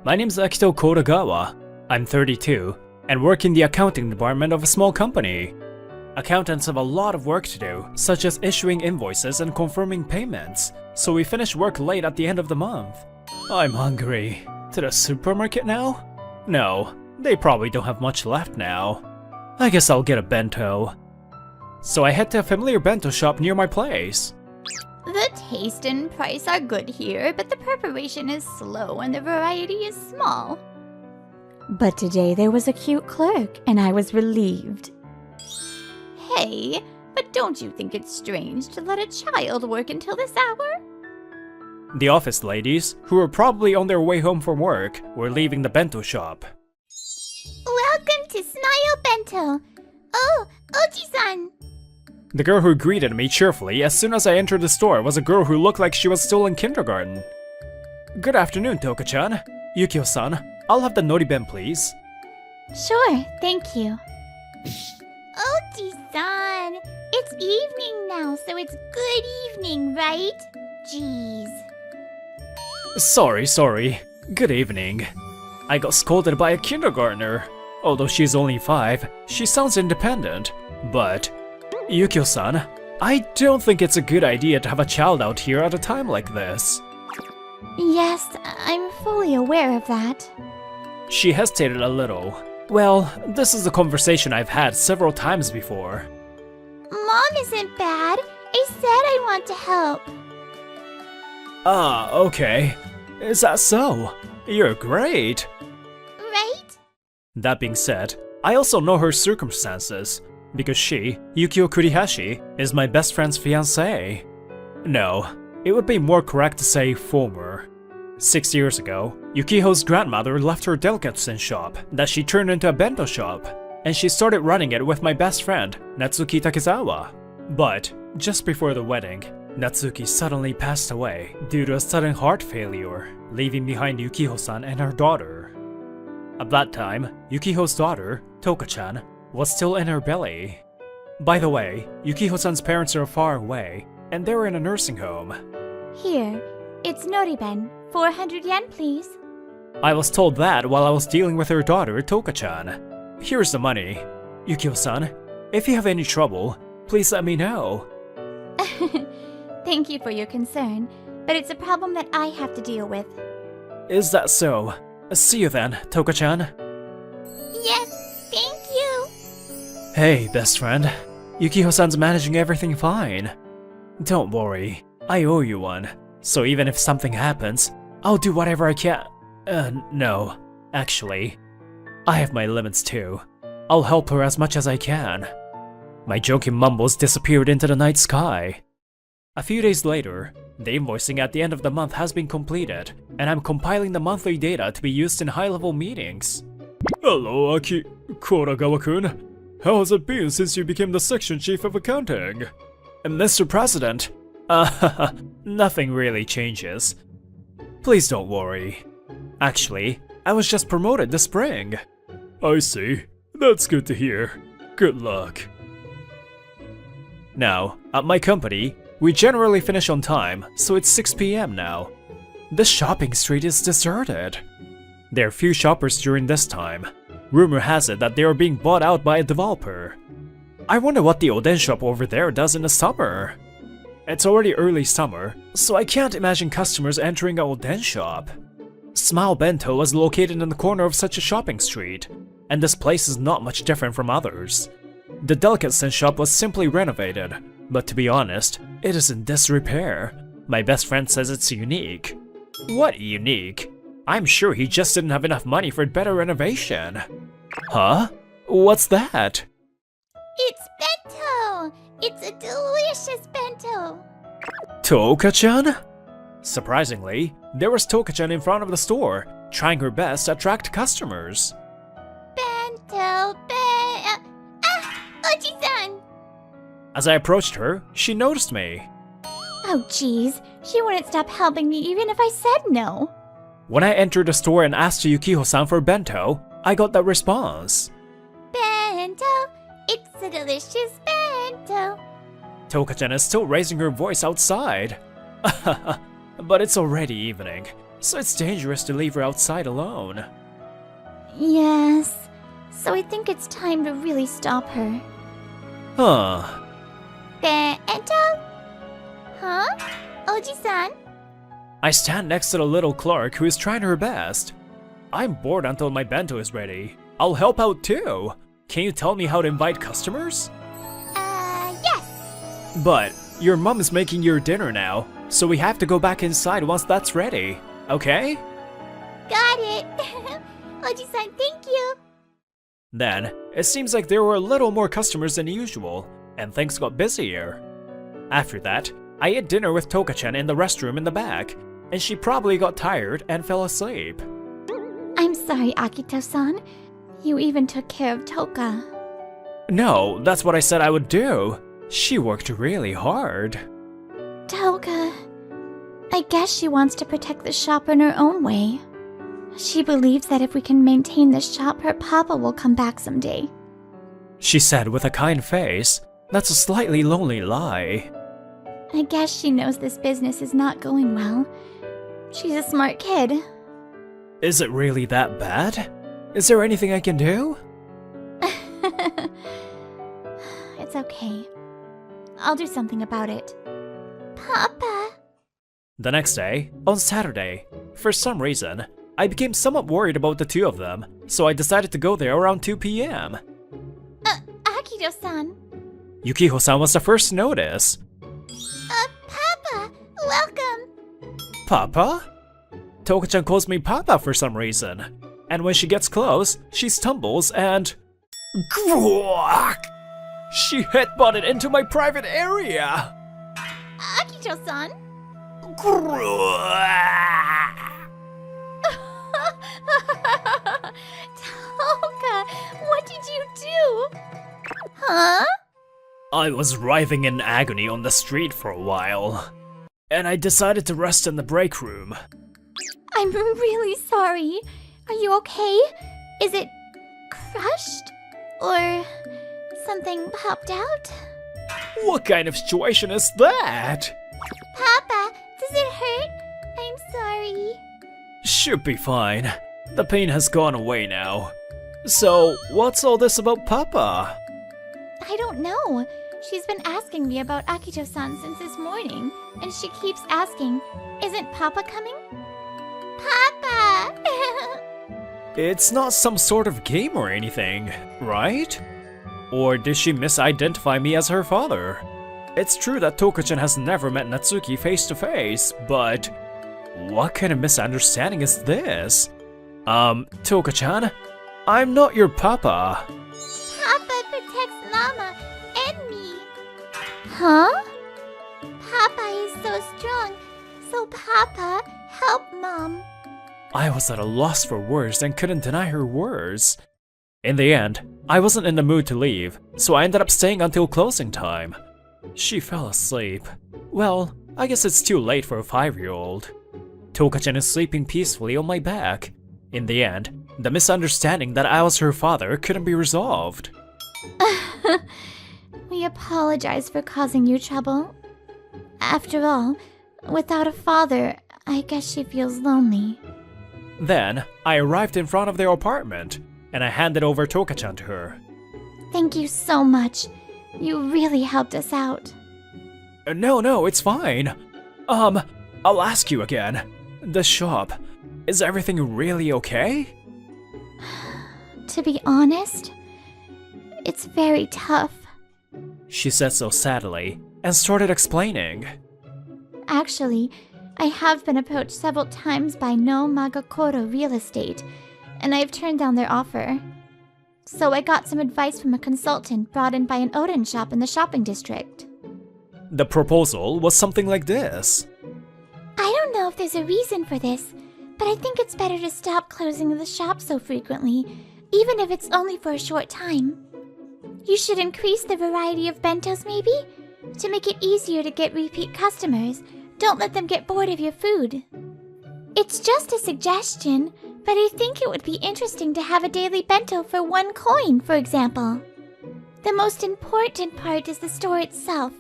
My name's Akito Kodagawa. I'm 32 and work in the accounting department of a small company. Accountants have a lot of work to do, such as issuing invoices and confirming payments, so we finish work late at the end of the month. I'm hungry. To the supermarket now? No, they probably don't have much left now. I guess I'll get a bento. So I head to a familiar bento shop near my place. The taste and price are good here, but the preparation is slow and the variety is small. But today there was a cute clerk, and I was relieved. Hey, but don't you think it's strange to let a child work until this hour? The office ladies, who were probably on their way home from work, were leaving the bento shop. Welcome to Smile Bento! Oh, Oji-san! The girl who greeted me cheerfully as soon as I entered the store was a girl who looked like she was still in kindergarten. Good afternoon, Toka-chan. Yukio-san, I'll have the noriben, please. Sure, thank you. Oji-san, it's evening now, so it's good evening, right? Jeez. Sorry. Good evening. I got scolded by a kindergartner. Although she's only 5, she sounds independent. But, Yukio-san, I don't think it's a good idea to have a child out here at a time like this. Yes, I'm fully aware of that. She hesitated a little. Well, this is a conversation I've had several times before. Mom isn't bad. I said I want to help. Ah, okay. Is that so? You're great. Right? That being said, I also know her circumstances, because she, Yukio Kurihashi, is my best friend's fiancée. No, it would be more correct to say former. 6 years ago, Yukiho's grandmother left her delicatessen shop that she turned into a bento shop, and she started running it with my best friend, Natsuki Takezawa. But, just before the wedding, Natsuki suddenly passed away due to a sudden heart failure, leaving behind Yukiho-san and her daughter. At that time, Yukiho's daughter, Toka-chan, was still in her belly. By the way, Yukiho-san's parents are far away, and they're in a nursing home. Here, it's noriben. 400 yen, please. I was told that while I was dealing with her daughter, Toka-chan. Here's the money. Yukio-san, if you have any trouble, please let me know. Thank you for your concern, but it's a problem that I have to deal with. Is that so? See you then, Toka-chan. Yes, thank you. Hey, best friend. Yukio-san's managing everything fine. Don't worry, I owe you one. So even if something happens, I'll do whatever I can. No. Actually, I have my limits too. I'll help her as much as I can. My joking mumbles disappeared into the night sky. A few days later, the invoicing at the end of the month has been completed, and I'm compiling the monthly data to be used in high-level meetings. Hello, Kodagawa-kun. How has it been since you became the section chief of accounting? Mr. President, nothing really changes. Please don't worry. Actually, I was just promoted this spring. I see. That's good to hear. Good luck. Now, at my company, we generally finish on time, so it's 6 PM now. The shopping street is deserted. There are few shoppers during this time. Rumor has it that they are being bought out by a developer. I wonder what the Oden shop over there does in the summer. It's already early summer, so I can't imagine customers entering our den shop. Smile Bento was located in the corner of such a shopping street, and this place is not much different from others. The delicatessen shop was simply renovated, but to be honest, it is in disrepair. My best friend says it's unique. What unique? I'm sure he just didn't have enough money for better renovation. Huh? What's that? It's bento! It's a delicious bento! Toka-chan? Surprisingly, there was Toka-chan in front of the store, trying her best to attract customers. Bento, Oji-san! As I approached her, she noticed me. Oh jeez, she wouldn't stop helping me even if I said no. When I entered the store and asked Yukiho-san for bento, I got that response. Bento, it's a delicious bento. Toka-chan is still raising her voice outside. But it's already evening, so it's dangerous to leave her outside alone. Yes, so I think it's time to really stop her. Huh. Bento? Huh? Oji-san? I stand next to the little clerk who is trying her best. I'm bored until my bento is ready. I'll help out too. Can you tell me how to invite customers? Yes! But your mom is making your dinner now, so we have to go back inside once that's ready, okay? Got it! Oji-san, thank you! Then, it seems like there were a little more customers than usual, and things got busier. After that, I ate dinner with Toka-chan in the restroom in the back, and she probably got tired and fell asleep. I'm sorry, Akito-san. You even took care of Toka. No, that's what I said I would do. She worked really hard. Toka... I guess she wants to protect the shop in her own way. She believes that if we can maintain the shop, her papa will come back someday. She said with a kind face. That's a slightly lonely lie. I guess she knows this business is not going well. She's a smart kid. Is it really that bad? Is there anything I can do? It's okay. I'll do something about it. Papa! The next day, on Saturday, for some reason, I became somewhat worried about the two of them, so I decided to go there around 2 p.m. Akito-san. Yukiho-san was the first to notice. Papa! Welcome! Papa? Toka-chan calls me Papa for some reason, and when she gets close, she stumbles and... She headbutted into my private area! Akito-san? Toka, what did you do? Huh? I was writhing in agony on the street for a while, and I decided to rest in the break room. I'm really sorry. Are you okay? Is it crushed? Or something popped out? What kind of situation is that? Papa, does it hurt? I'm sorry. Should be fine. The pain has gone away now. So, what's all this about Papa? I don't know. She's been asking me about Akito-san since this morning, and she keeps asking, isn't Papa coming? Papa! It's not some sort of game or anything, right? Or did she misidentify me as her father? It's true that Toka-chan has never met Natsuki face to face, but what kind of misunderstanding is this? Toka-chan, I'm not your papa. Papa protects Mama and me. Huh? Papa is so strong, so Papa, help Mom. I was at a loss for words and couldn't deny her words. In the end, I wasn't in the mood to leave, so I ended up staying until closing time. She fell asleep. Well, I guess it's too late for a 5-year-old. Toka-chan is sleeping peacefully on my back. In the end, the misunderstanding that I was her father couldn't be resolved. We apologize for causing you trouble. After all, without a father, I guess she feels lonely. Then, I arrived in front of their apartment, and I handed over Toka-chan to her. Thank you so much. You really helped us out. No, it's fine. I'll ask you again. The shop, is everything really okay? To be honest, it's very tough. She said so sadly, and started explaining. Actually, I have been approached several times by No Magakoro Real Estate, and I've turned down their offer. So I got some advice from a consultant brought in by an Odin shop in the shopping district. The proposal was something like this. I don't know if there's a reason for this, but I think it's better to stop closing the shop so frequently, even if it's only for a short time. You should increase the variety of bentos maybe? To make it easier to get repeat customers, don't let them get bored of your food. It's just a suggestion, but I think it would be interesting to have a daily bento for 1 coin, for example. The most important part is the store itself.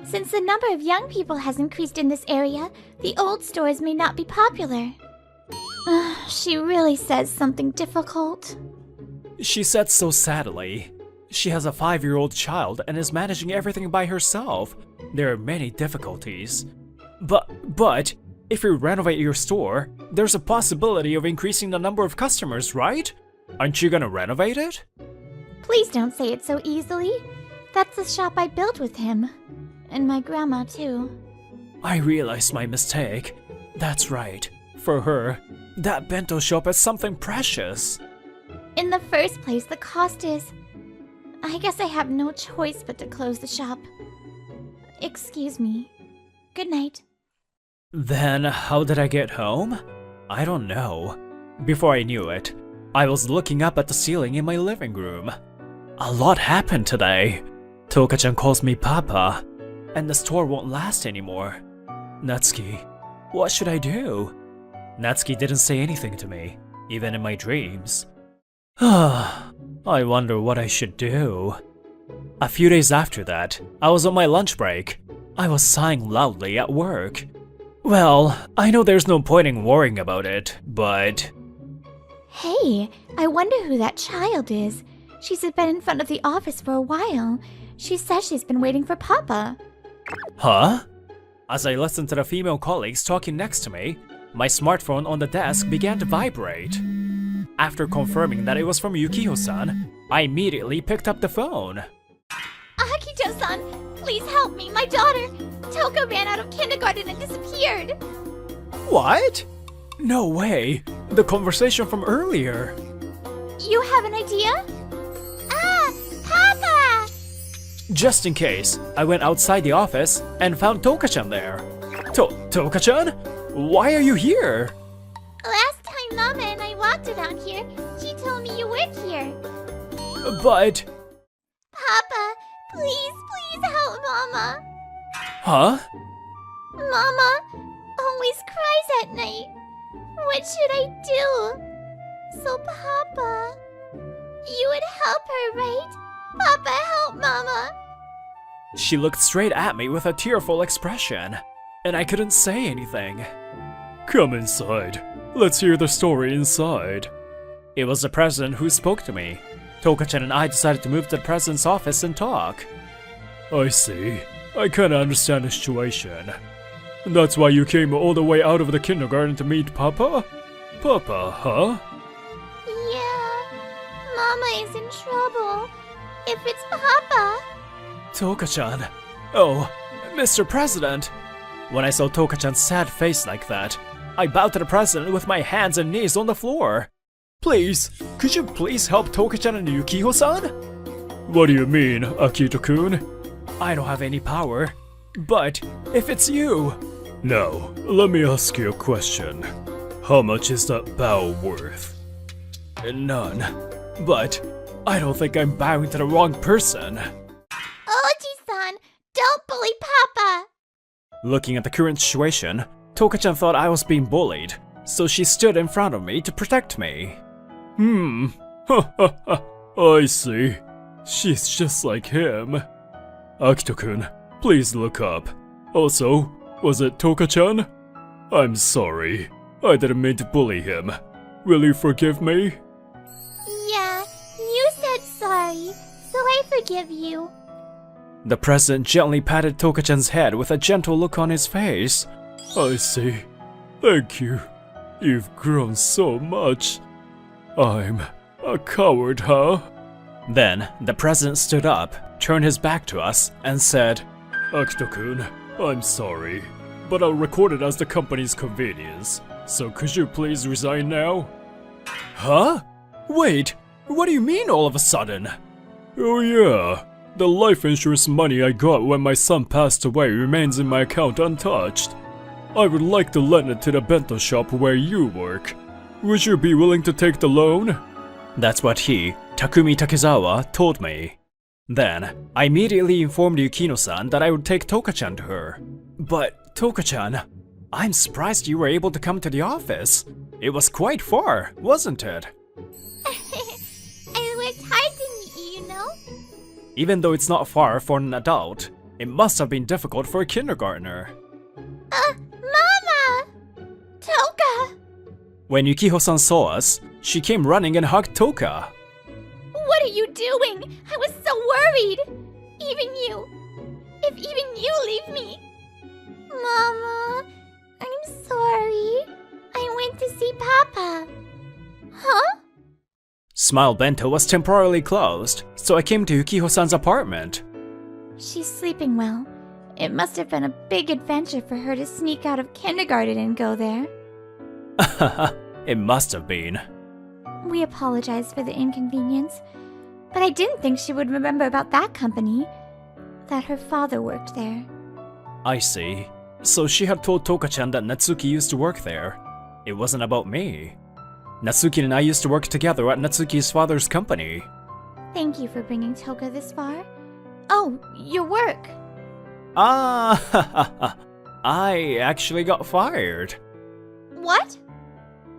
Since the number of young people has increased in this area, the old stores may not be popular. She really says something difficult. She said so sadly. She has a 5-year-old child and is managing everything by herself. There are many difficulties. But, if you renovate your store, there's a possibility of increasing the number of customers, right? Aren't you gonna renovate it? Please don't say it so easily. That's the shop I built with him. And my grandma, too. I realized my mistake. That's right. For her, that bento shop is something precious. In the first place, the cost is... I guess I have no choice but to close the shop. Excuse me. Good night. Then how did I get home? I don't know. Before I knew it, I was looking up at the ceiling in my living room. A lot happened today. Toka-chan calls me Papa, and the store won't last anymore. Natsuki, what should I do? Natsuki didn't say anything to me, even in my dreams. I wonder what I should do. A few days after that, I was on my lunch break. I was sighing loudly at work. Well, I know there's no point in worrying about it, but... Hey, I wonder who that child is. She's been in front of the office for a while. She says she's been waiting for Papa. Huh? As I listened to the female colleagues talking next to me, my smartphone on the desk began to vibrate. After confirming that it was from Yukiho-san, I immediately picked up the phone. Akito-san, please help me, my daughter! Toka ran out of kindergarten and disappeared! What? No way! The conversation from earlier! You have an idea? Ah! Papa! Just in case, I went outside the office and found Toka-chan there. Toka-chan? Why are you here? Last time Mama and I walked around here, she told me you work here. But... Papa, please help Mama. Huh? Mama always cries at night. What should I do? So Papa, you would help her, right? Papa, help Mama. She looked straight at me with a tearful expression, and I couldn't say anything. Come inside. Let's hear the story inside. It was the president who spoke to me. Toka-chan and I decided to move to the president's office and talk. I see. I kinda understand the situation. That's why you came all the way out of the kindergarten to meet Papa? Papa, huh? Yeah, Mama is in trouble. If it's Papa... Toka-chan. Oh, Mr. President. When I saw Toka-chan's sad face like that, I bowed to the president with my hands and knees on the floor. Please, could you please help Toka-chan and Yukiho-san? What do you mean, Akito-kun? I don't have any power. But if it's you... Now, let me ask you a question. How much is that bow worth? None. But I don't think I'm bowing to the wrong person. Oji-san, don't bully Papa! Looking at the current situation, Toka-chan thought I was being bullied, so she stood in front of me to protect me. I see. She's just like him. Akito-kun, please look up. Also, was it Toka-chan? I'm sorry. I didn't mean to bully him. Will you forgive me? Yeah, you said sorry, so I forgive you. The president gently patted Toka-chan's head with a gentle look on his face. I see. Thank you. You've grown so much. I'm a coward, huh? Then the president stood up, turned his back to us, and said, Akito-kun, I'm sorry, but I'll record it as the company's convenience. So could you please resign now? Huh? Wait, what do you mean all of a sudden? Oh yeah, the life insurance money I got when my son passed away remains in my account untouched. I would like to lend it to the bento shop where you work. Would you be willing to take the loan? That's what he, Takumi Takezawa, told me. Then, I immediately informed Yukino-san that I would take Toka-chan to her. But, Toka-chan, I'm surprised you were able to come to the office. It was quite far, wasn't it? I worked hard to meet you, you know? Even though it's not far for an adult, it must have been difficult for a kindergartner. Mama! Toka! When Yukiho-san saw us, she came running and hugged Toka. What are you doing? I was so worried! Even you! If even you leave me! Mama, I'm sorry. I went to see Papa. Huh? Smile Bento was temporarily closed, so I came to Yukiho-san's apartment. She's sleeping well. It must have been a big adventure for her to sneak out of kindergarten and go there. It must have been. We apologize for the inconvenience, but I didn't think she would remember about that company. That her father worked there. I see. So she had told Toka-chan that Natsuki used to work there. It wasn't about me. Natsuki and I used to work together at Natsuki's father's company. Thank you for bringing Toka this far. Oh, your work. Ah, I actually got fired. What?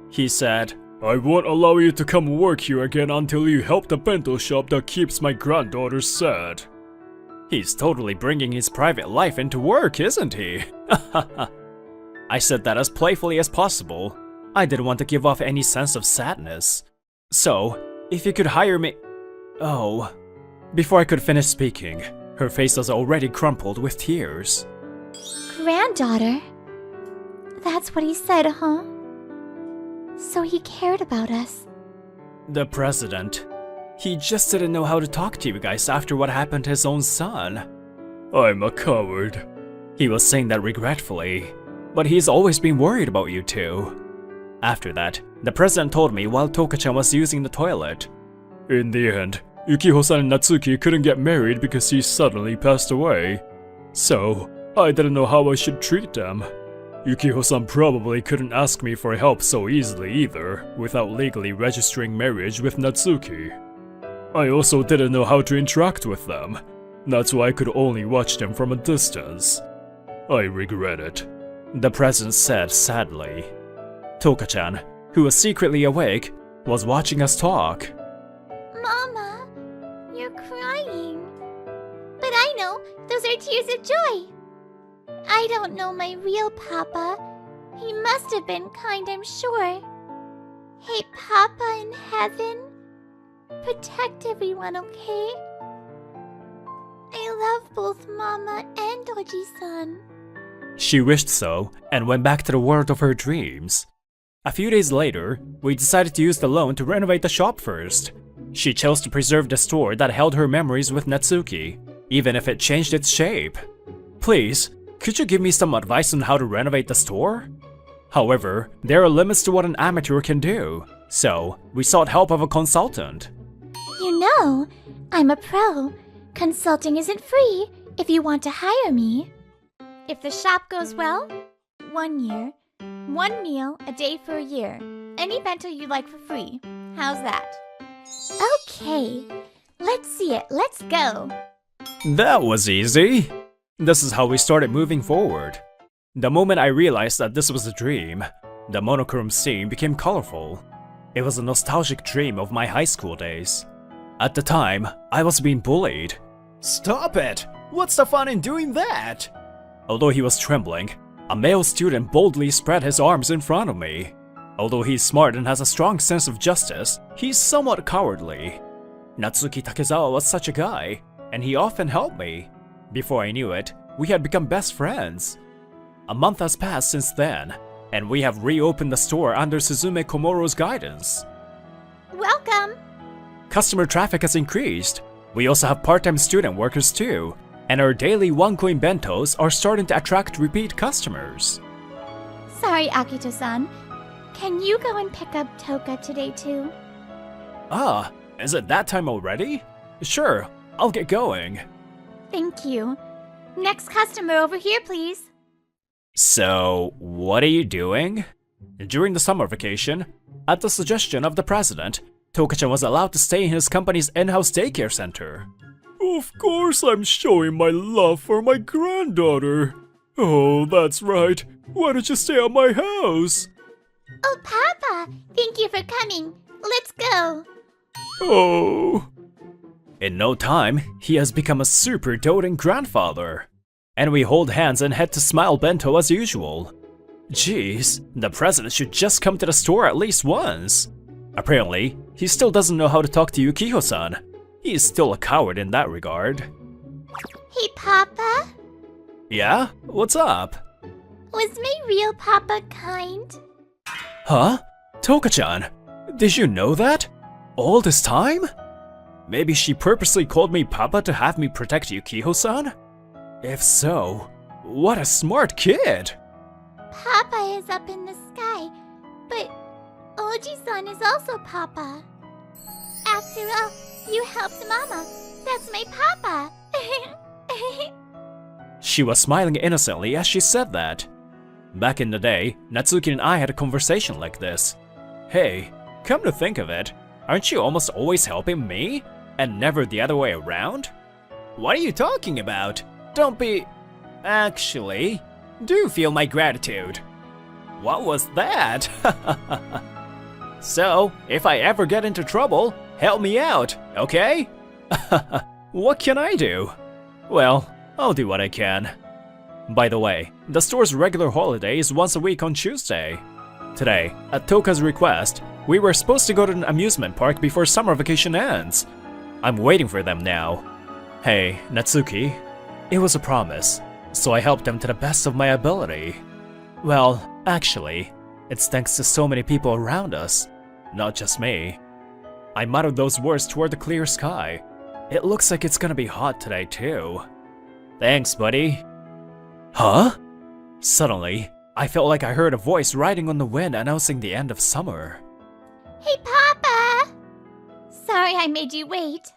He said, I won't allow you to come work here again until you help the bento shop that keeps my granddaughter sad. He's totally bringing his private life into work, isn't he? I said that as playfully as possible. I didn't want to give off any sense of sadness. So, if you could hire me... Oh. Before I could finish speaking, her face was already crumpled with tears. Granddaughter? That's what he said, huh? So he cared about us. The president. He just didn't know how to talk to you guys after what happened to his own son. I'm a coward. He was saying that regretfully, but he's always been worried about you two. After that, the president told me while Toka-chan was using the toilet. In the end, Yukiho-san and Natsuki couldn't get married because he suddenly passed away. So, I didn't know how I should treat them. Yukiho-san probably couldn't ask me for help so easily either, without legally registering marriage with Natsuki. I also didn't know how to interact with them. That's why I could only watch them from a distance. I regret it, the president said sadly. Toka-chan, who was secretly awake, was watching us talk. Mama, you're crying. But I know, those are tears of joy. I don't know my real Papa. He must have been kind, I'm sure. Hey, Papa in heaven. Protect everyone, okay? I love both Mama and Oji-san. She wished so, and went back to the world of her dreams. A few days later, we decided to use the loan to renovate the shop first. She chose to preserve the store that held her memories with Natsuki, even if it changed its shape. Please, could you give me some advice on how to renovate the store? However, there are limits to what an amateur can do, so we sought help of a consultant. You know, I'm a pro. Consulting isn't free if you want to hire me. If the shop goes well, 1 year. 1 meal a day for a year. Any bento you like for free. How's that? Okay, let's see it. Let's go. That was easy. This is how we started moving forward. The moment I realized that this was a dream, the monochrome scene became colorful. It was a nostalgic dream of my high school days. At the time, I was being bullied. Stop it! What's the fun in doing that? Although he was trembling, a male student boldly spread his arms in front of me. Although he's smart and has a strong sense of justice, he's somewhat cowardly. Natsuki Takezawa was such a guy, and he often helped me. Before I knew it, we had become best friends. A month has passed since then, and we have reopened the store under Suzume Komoro's guidance. Welcome! Customer traffic has increased. We also have part-time student workers too, and our daily one-coin bentos are starting to attract repeat customers. Sorry, Akito-san. Can you go and pick up Toka today too? Ah, is it that time already? Sure, I'll get going. Thank you. Next customer over here, please. So, what are you doing? During the summer vacation, at the suggestion of the president, Toka-chan was allowed to stay in his company's in-house daycare center. Of course I'm showing my love for my granddaughter. Oh, that's right. Why don't you stay at my house? Oh, Papa! Thank you for coming. Let's go. Oh. In no time, he has become a super doting grandfather. And we hold hands and head to Smile Bento as usual. Jeez, the president should just come to the store at least once. Apparently, he still doesn't know how to talk to Yukiho-san. He is still a coward in that regard. Hey, Papa? Yeah? What's up? Was my real Papa kind? Huh? Toka-chan, did you know that? All this time? Maybe she purposely called me Papa to have me protect Yukiho-san? If so, what a smart kid! Papa is up in the sky, but Oji-san is also Papa. After all, you helped Mama. That's my Papa. She was smiling innocently as she said that. Back in the day, Natsuki and I had a conversation like this. Hey, come to think of it, aren't you almost always helping me? And never the other way around? What are you talking about? Don't be... Actually, do feel my gratitude. What was that? So, if I ever get into trouble, help me out, okay? What can I do? Well, I'll do what I can. By the way, the store's regular holiday is once a week on Tuesday. Today, at Toka's request, we were supposed to go to an amusement park before summer vacation ends. I'm waiting for them now. Hey, Natsuki, it was a promise, so I helped them to the best of my ability. Well, actually, it's thanks to so many people around us, not just me. I muttered those words toward the clear sky. It looks like it's gonna be hot today too. Thanks, buddy. Huh? Suddenly, I felt like I heard a voice riding on the wind announcing the end of summer. Hey, Papa! Sorry I made you wait.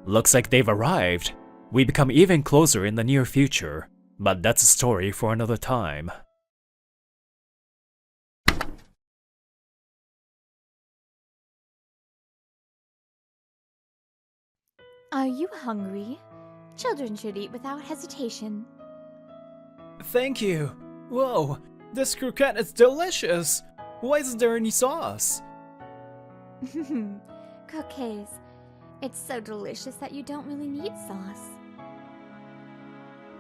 Looks like they've arrived. We become even closer in the near future, but that's a story for another time. Are you hungry? Children should eat without hesitation. Thank you. Whoa, this croquette is delicious. Why isn't there any sauce? Croquets. It's so delicious that you don't really need sauce.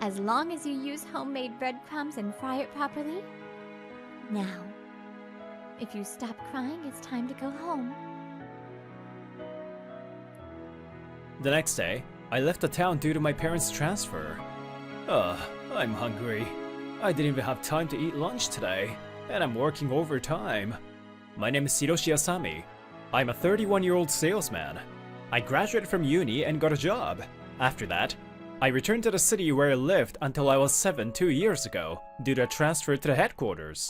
As long as you use homemade breadcrumbs and fry it properly. Now, if you stop crying, it's time to go home. The next day, I left the town due to my parents' transfer. I'm hungry. I didn't even have time to eat lunch today, and I'm working overtime. My name is Hiroshi Asami. I'm a 31-year-old salesman. I graduated from uni and got a job. After that, I returned to the city where I lived until I was 7 2 years ago, due to a transfer to the headquarters.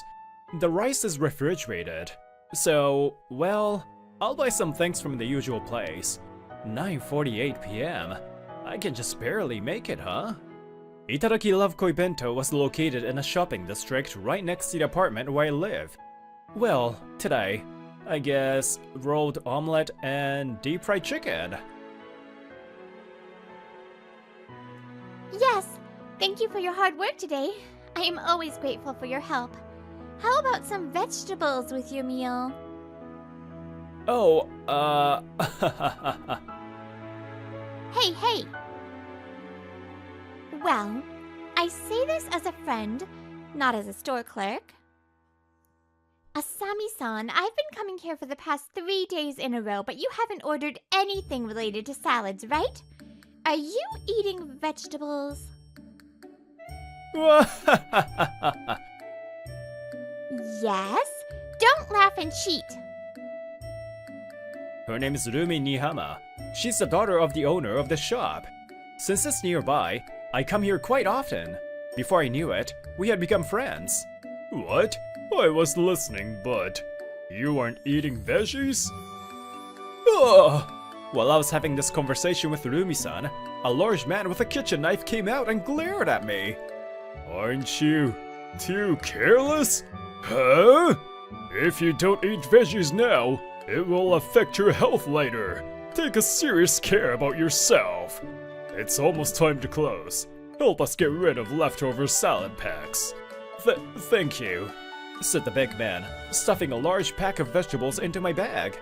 The rice is refrigerated, so, well, I'll buy some things from the usual place. 9:48 p.m. I can just barely make it, huh? Itadaki Love Koi Bento was located in a shopping district right next to the apartment where I live. Well, today, I guess rolled omelette and deep fried chicken. Yes, thank you for your hard work today. I am always grateful for your help. How about some vegetables with your meal? Oh, Hey! Well, I say this as a friend, not as a store clerk. Asami-san, I've been coming here for the past 3 days in a row, but you haven't ordered anything related to salads, right? Are you eating vegetables? Yes? Don't laugh and cheat. Her name is Rumi Nihama. She's the daughter of the owner of the shop. Since it's nearby, I come here quite often. Before I knew it, we had become friends. What? I was listening, but you aren't eating veggies? Ugh! While I was having this conversation with Rumi-san, a large man with a kitchen knife came out and glared at me. Aren't you too careless? Huh? If you don't eat veggies now, it will affect your health later. Take a serious care about yourself. It's almost time to close. Help us get rid of leftover salad packs. Thank you, said the big man, stuffing a large pack of vegetables into my bag.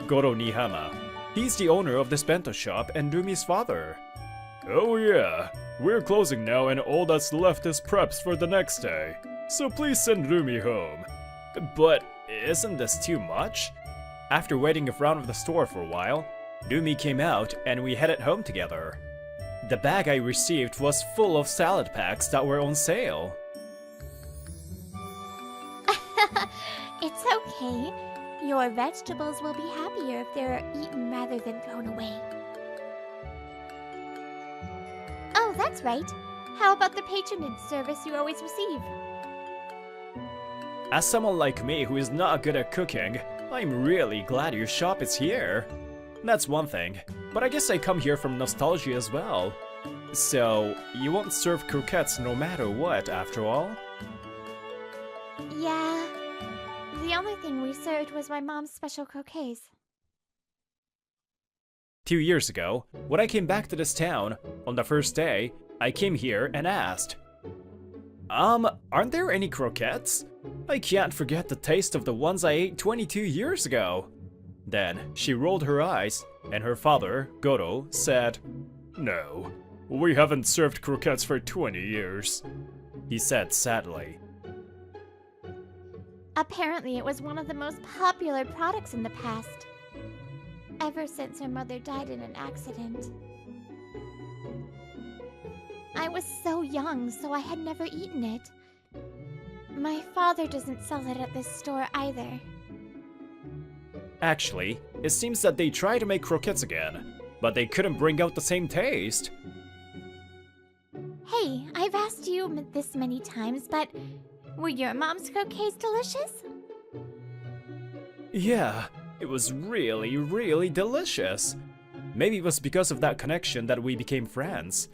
Goro Nihama. He's the owner of this bento shop and Rumi's father. Oh yeah, we're closing now and all that's left is preps for the next day. So please send Rumi home. But isn't this too much? After waiting around the store for a while, Rumi came out and we headed home together. The bag I received was full of salad packs that were on sale. It's okay. Your vegetables will be happier if they're eaten rather than thrown away. Oh, that's right. How about the patronage service you always receive? As someone like me who is not good at cooking, I'm really glad your shop is here. That's one thing, but I guess I come here from nostalgia as well. So, you won't serve croquettes no matter what, after all? Yeah. The only thing we served was my mom's special croquets. 2 years ago, when I came back to this town, on the first day, I came here and asked, aren't there any croquettes? I can't forget the taste of the ones I ate 22 years ago. Then, she rolled her eyes, and her father, Goro, said, No, we haven't served croquettes for 20 years. He said sadly. Apparently, it was one of the most popular products in the past. Ever since her mother died in an accident. I was so young, so I had never eaten it. My father doesn't sell it at this store either. Actually, it seems that they tried to make croquettes again, but they couldn't bring out the same taste. Hey, I've asked you this many times, but were your mom's croquets delicious? Yeah, it was really, really delicious. Maybe it was because of that connection that we became friends.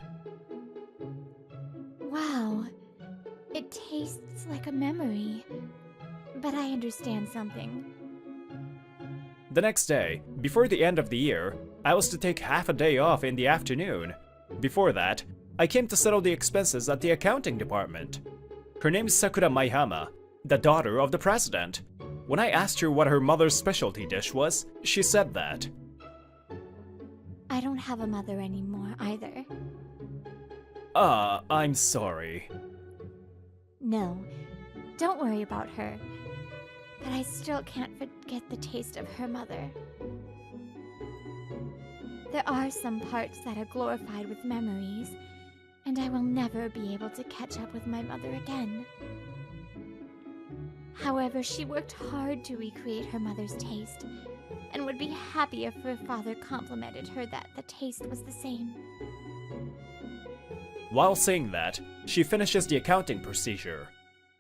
Wow, it tastes like a memory. But I understand something. The next day, before the end of the year, I was to take half a day off in the afternoon. Before that, I came to settle the expenses at the accounting department. Her name's Sakura Maihama, the daughter of the president. When I asked her what her mother's specialty dish was, she said that. I don't have a mother anymore either. I'm sorry. No, don't worry about her. But I still can't forget the taste of her mother. There are some parts that are glorified with memories, and I will never be able to catch up with my mother again. However, she worked hard to recreate her mother's taste, and would be happy if her father complimented her that the taste was the same. While saying that, she finishes the accounting procedure.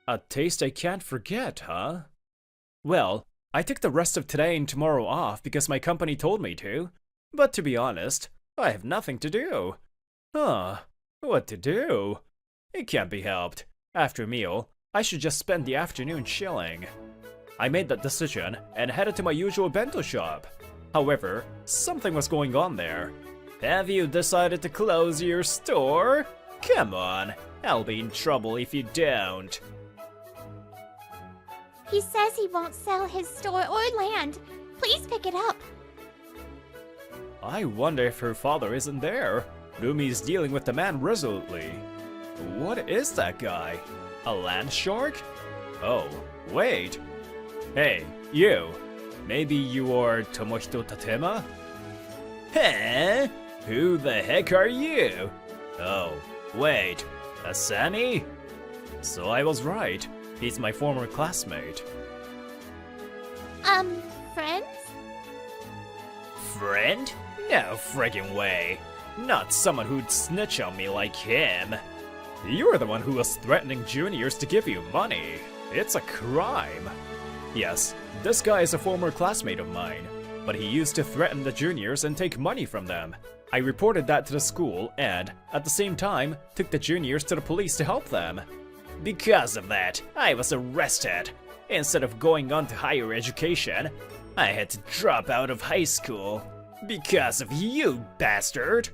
A taste I can't forget, huh? Well, I took the rest of today and tomorrow off because my company told me to. But to be honest, I have nothing to do. What to do? It can't be helped. After a meal, I should just spend the afternoon chilling. I made that decision and headed to my usual bento shop. However, something was going on there. Have you decided to close your store? Come on, I'll be in trouble if you don't. He says he won't sell his store or land. Please pick it up. I wonder if her father isn't there. Rumi's dealing with the man resolutely. What is that guy? A land shark? Oh, wait. Hey, you. Maybe you are Tomohito Tatema? Huh? Who the heck are you? Oh, wait, Asami? So I was right. He's my former classmate. Friends? Friend? No friggin' way. Not someone who'd snitch on me like him. You're the one who was threatening juniors to give you money. It's a crime. Yes, this guy is a former classmate of mine, but he used to threaten the juniors and take money from them. I reported that to the school and, at the same time, took the juniors to the police to help them. Because of that, I was arrested. Instead of going on to higher education, I had to drop out of high school. Because of you, bastard!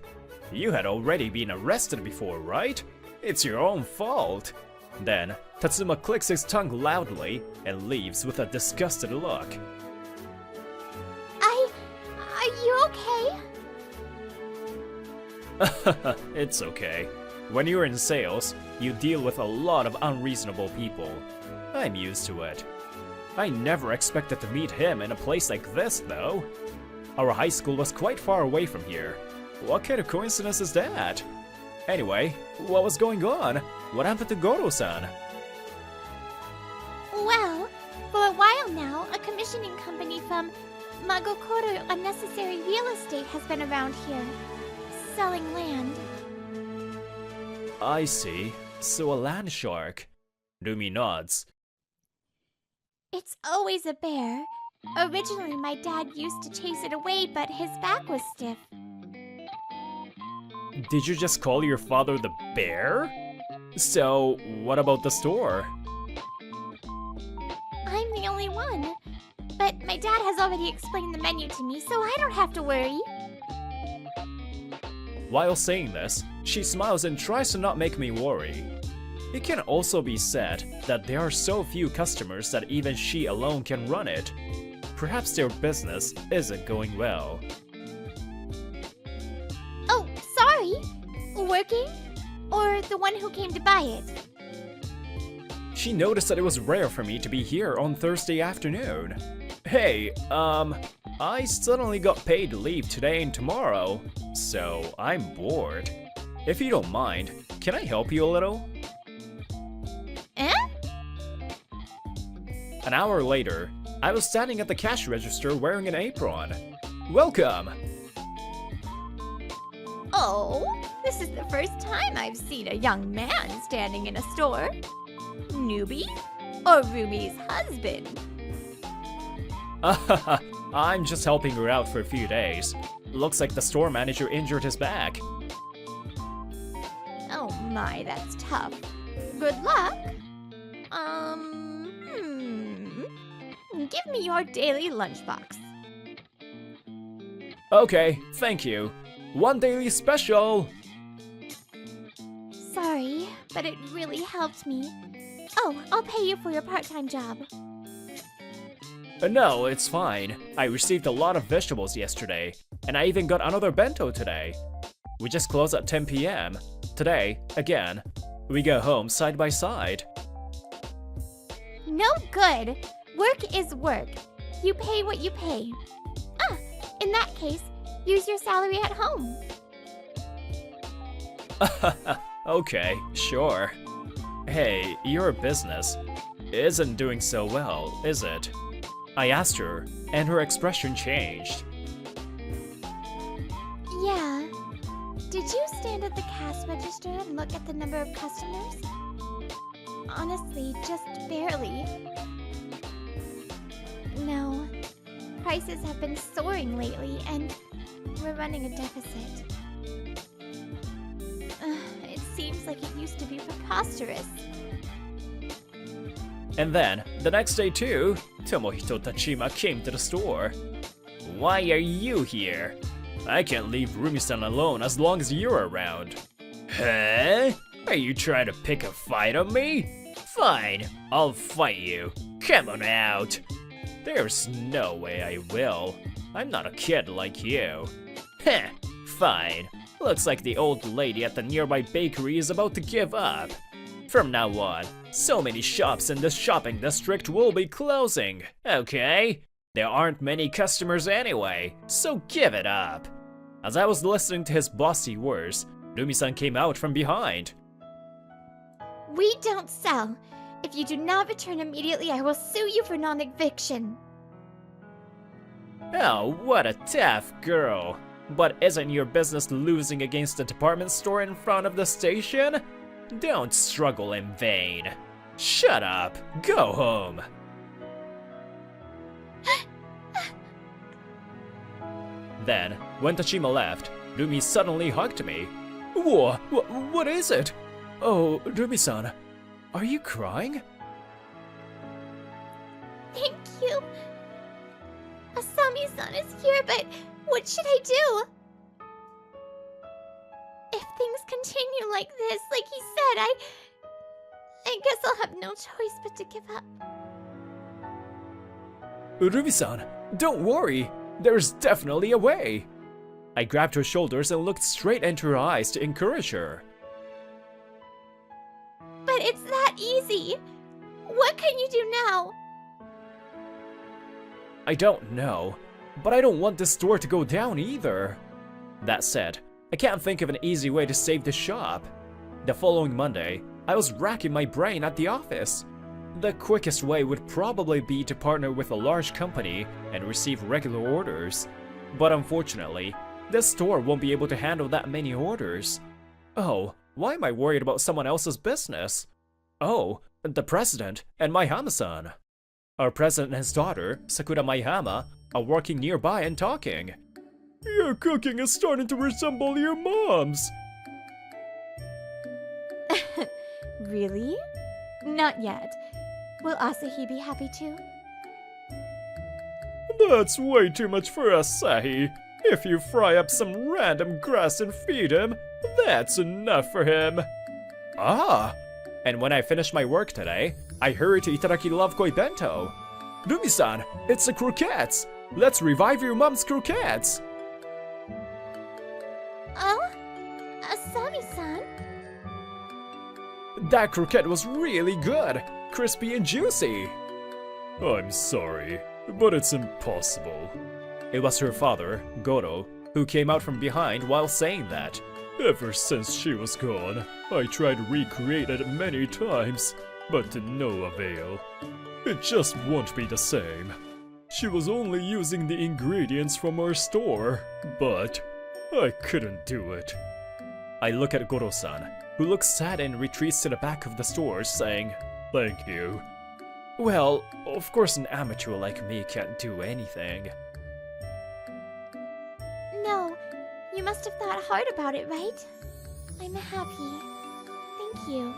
You had already been arrested before, right? It's your own fault. Then, Tatsuma clicks his tongue loudly and leaves with a disgusted look. Are you okay? It's okay. When you're in sales, you deal with a lot of unreasonable people. I'm used to it. I never expected to meet him in a place like this, though. Our high school was quite far away from here. What kind of coincidence is that? Anyway, what was going on? What happened to Goro-san? Well, for a while now, a commissioning company from Magokoro Unnecessary Real Estate has been around here, selling land. I see. So a land shark. Rumi nods. It's always a bear. Originally, my dad used to chase it away, but his back was stiff. Did you just call your father the bear? So, what about the store? I'm the only one. But my dad has already explained the menu to me, so I don't have to worry. While saying this, she smiles and tries to not make me worry. It can also be said that there are so few customers that even she alone can run it. Perhaps their business isn't going well. Oh, sorry. Working? Or the one who came to buy it? She noticed that it was rare for me to be here on Thursday afternoon. Hey, I suddenly got paid leave today and tomorrow, so I'm bored. If you don't mind, can I help you a little? Eh? An hour later, I was standing at the cash register wearing an apron. Welcome! Oh, this is the first time I've seen a young man standing in a store. Newbie? Or Rumi's husband? I'm just helping her out for a few days. Looks like the store manager injured his back. Oh my, that's tough. Good luck. Give me your daily lunchbox. Okay, thank you. One daily special! Sorry, but it really helped me. Oh, I'll pay you for your part-time job. No, it's fine. I received a lot of vegetables yesterday, and I even got another bento today. We just close at 10 p.m. Today, again, we go home side by side. No good. Work is work. You pay what you pay. Ah, in that case, use your salary at home. Okay, sure. Hey, your business isn't doing so well, is it? I asked her, and her expression changed. Yeah. Did you stand at the cash register and look at the number of customers? Honestly, just barely. No. Prices have been soaring lately, and we're running a deficit. It seems like it used to be preposterous. And then, the next day too, Tomohito Tachima came to the store. Why are you here? I can't leave Rumi-san alone as long as you're around. Huh? Are you trying to pick a fight on me? Fine, I'll fight you. Come on out. There's no way I will. I'm not a kid like you. Heh, fine. Looks like the old lady at the nearby bakery is about to give up. From now on, so many shops in this shopping district will be closing, okay? There aren't many customers anyway, so give it up. As I was listening to his bossy words, Rumi-san came out from behind. We don't sell. If you do not return immediately, I will sue you for non-eviction. Oh, what a tough girl. But isn't your business losing against the department store in front of the station? Don't struggle in vain. Shut up. Go home. Then, when Tachima left, Rumi suddenly hugged me. Whoa, what is it? Oh, Rumi-san, are you crying? Thank you. Asami-san is here, but what should I do? If things continue like this, like he said, I guess I'll have no choice but to give up. Rumi-san, don't worry. There's definitely a way. I grabbed her shoulders and looked straight into her eyes to encourage her. But it's that easy. What can you do now? I don't know, but I don't want this store to go down either. That said, I can't think of an easy way to save the shop. The following Monday, I was racking my brain at the office. The quickest way would probably be to partner with a large company and receive regular orders. But unfortunately, this store won't be able to handle that many orders. Oh, why am I worried about someone else's business? Oh, the president and Maihama-san. Our president and his daughter, Sakura Maihama, are working nearby and talking. Your cooking is starting to resemble your mom's. Really? Not yet. Will Asahi be happy too? That's way too much for Asahi. If you fry up some random grass and feed him, that's enough for him. Ah! And when I finish my work today, I hurry to Itaraki Love Koi Bento. Rumi-san, it's the croquettes! Let's revive your mom's croquettes! Asami-san? That croquette was really good, crispy and juicy. I'm sorry, but it's impossible. It was her father, Goro, who came out from behind while saying that. Ever since she was gone, I tried to recreate it many times, but to no avail. It just won't be the same. She was only using the ingredients from our store, but I couldn't do it. I look at Goro-san, who looks sad and retreats to the back of the store, saying, "Thank you." Well, of course an amateur like me can't do anything. No, you must have thought hard about it, right? I'm happy. Thank you.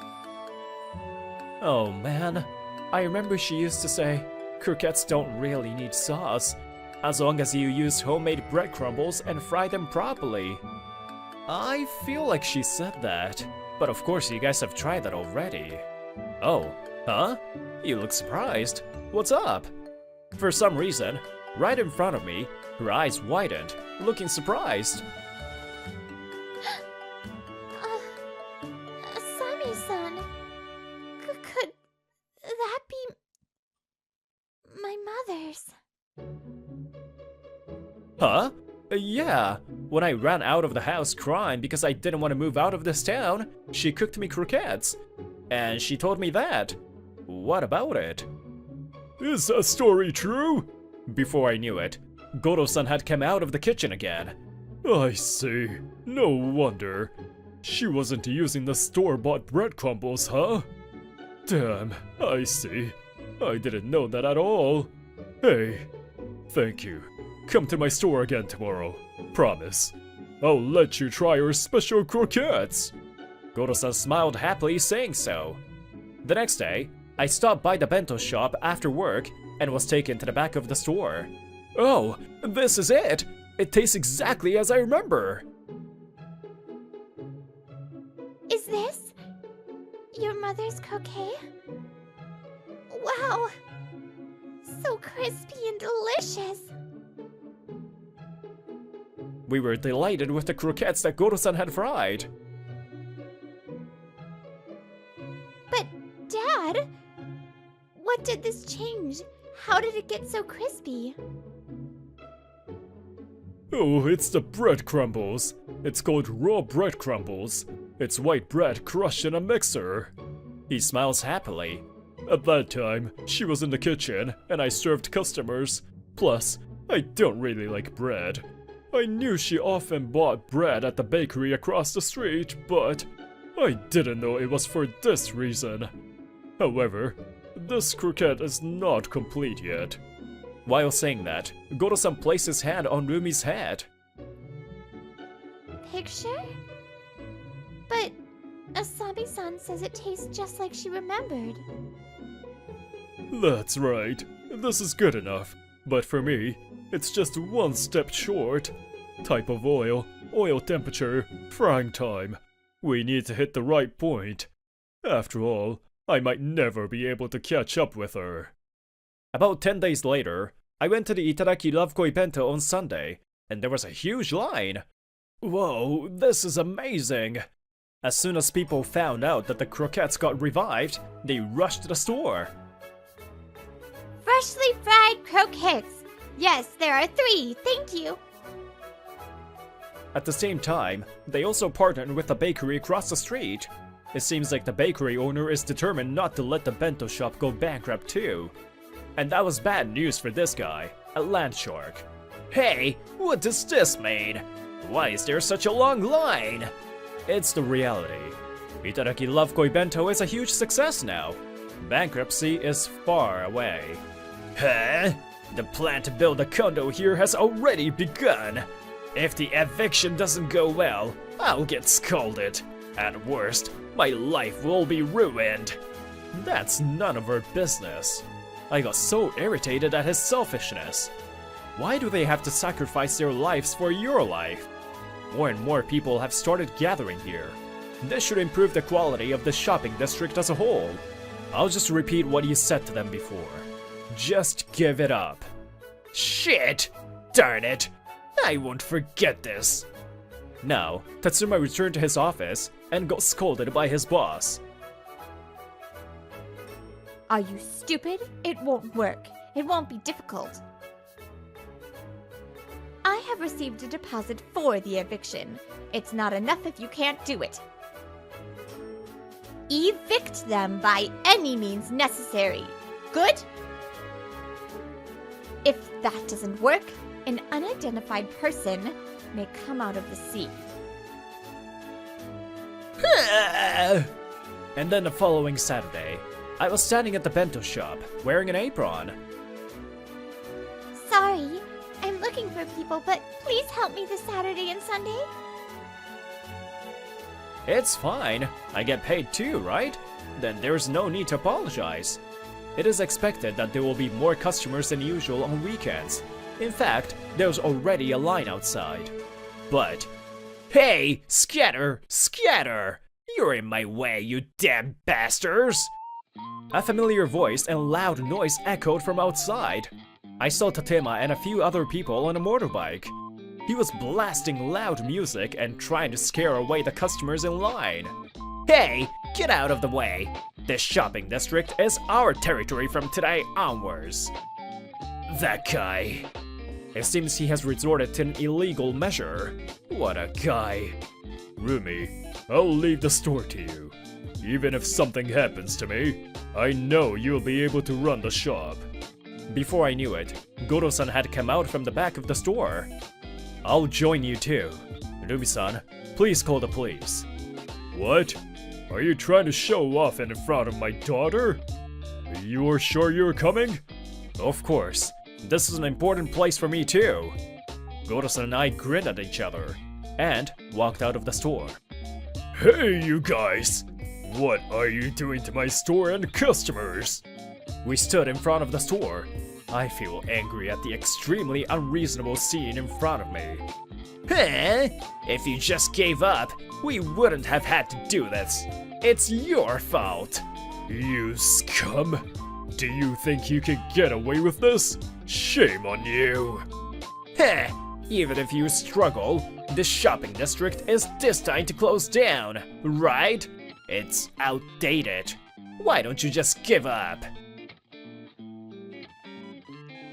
Oh man, I remember she used to say, croquettes don't really need sauce, as long as you use homemade bread crumbles and fry them properly. I feel like she said that, but of course you guys have tried that already. Oh, huh? You look surprised. What's up? For some reason, right in front of me, her eyes widened, looking surprised. Asami-san, could that be my mother's? Huh? Yeah. When I ran out of the house crying because I didn't want to move out of this town, she cooked me croquettes. And she told me that. What about it? Is that story true? Before I knew it, Goro-san had come out of the kitchen again. I see. No wonder. She wasn't using the store-bought bread crumbles, huh? Damn, I see. I didn't know that at all. Hey, thank you. Come to my store again tomorrow. Promise. I'll let you try our special croquettes. Goro-san smiled happily saying so. The next day, I stopped by the bento shop after work and was taken to the back of the store. Oh, this is it! It tastes exactly as I remember! Is this your mother's croquet? Wow! So crispy and delicious! We were delighted with the croquettes that Goro-san had fried. But, Dad, what did this change? How did it get so crispy? Oh, it's the bread crumbles. It's called raw bread crumbles. It's white bread crushed in a mixer. He smiles happily. At that time, she was in the kitchen, and I served customers. Plus, I don't really like bread. I knew she often bought bread at the bakery across the street, but I didn't know it was for this reason. However, this croquette is not complete yet. While saying that, Goro-san placed his hand on Rumi's head. Picture? But Asabi-san says it tastes just like she remembered. That's right. This is good enough. But for me, it's just one step short. Type of oil, oil temperature, frying time. We need to hit the right point. After all, I might never be able to catch up with her. About 10 days later, I went to the Itadaki Love Koi Bento on Sunday, and there was a huge line. Whoa, this is amazing! As soon as people found out that the croquettes got revived, they rushed to the store. Freshly fried croquettes! Yes, there are 3, thank you! At the same time, they also partnered with the bakery across the street. It seems like the bakery owner is determined not to let the bento shop go bankrupt too. And that was bad news for this guy, a land shark. Hey, what does this mean? Why is there such a long line? It's the reality. Itadaki Love Koi Bento is a huge success now. Bankruptcy is far away. Huh? The plan to build a condo here has already begun. If the eviction doesn't go well, I'll get scolded. At worst, my life will be ruined. That's none of our business. I got so irritated at his selfishness. Why do they have to sacrifice their lives for your life? More and more people have started gathering here. This should improve the quality of the shopping district as a whole. I'll just repeat what you said to them before. Just give it up. Shit! Darn it! I won't forget this. Now, Tatsuma returned to his office and got scolded by his boss. Are you stupid? It won't work. It won't be difficult. I have received a deposit for the eviction. It's not enough if you can't do it. Evict them by any means necessary. Good? If that doesn't work, an unidentified person may come out of the sea. And then the following Saturday, I was standing at the bento shop, wearing an apron. Sorry, I'm looking for people, but please help me this Saturday and Sunday. It's fine. I get paid too, right? Then there's no need to apologize. It is expected that there will be more customers than usual on weekends. In fact, there's already a line outside. But, hey, scatter, scatter! You're in my way, you damn bastards! A familiar voice and loud noise echoed from outside. I saw Tatema and a few other people on a motorbike. He was blasting loud music and trying to scare away the customers in line. Hey, get out of the way! This shopping district is our territory from today onwards. That guy. It seems he has resorted to an illegal measure. What a guy. Rumi, I'll leave the store to you. Even if something happens to me, I know you'll be able to run the shop. Before I knew it, Goro-san had come out from the back of the store. I'll join you too. Rumi-san, please call the police. What? Are you trying to show off in front of my daughter? You're sure you're coming? Of course. This is an important place for me too. Goro-san and I grinned at each other and walked out of the store. Hey, you guys! What are you doing to my store and customers? We stood in front of the store. I feel angry at the extremely unreasonable scene in front of me. Huh? If you just gave up, we wouldn't have had to do this. It's your fault. You scum! Do you think you can get away with this? Shame on you! Heh! Even if you struggle, the shopping district is destined to close down, right? It's outdated. Why don't you just give up?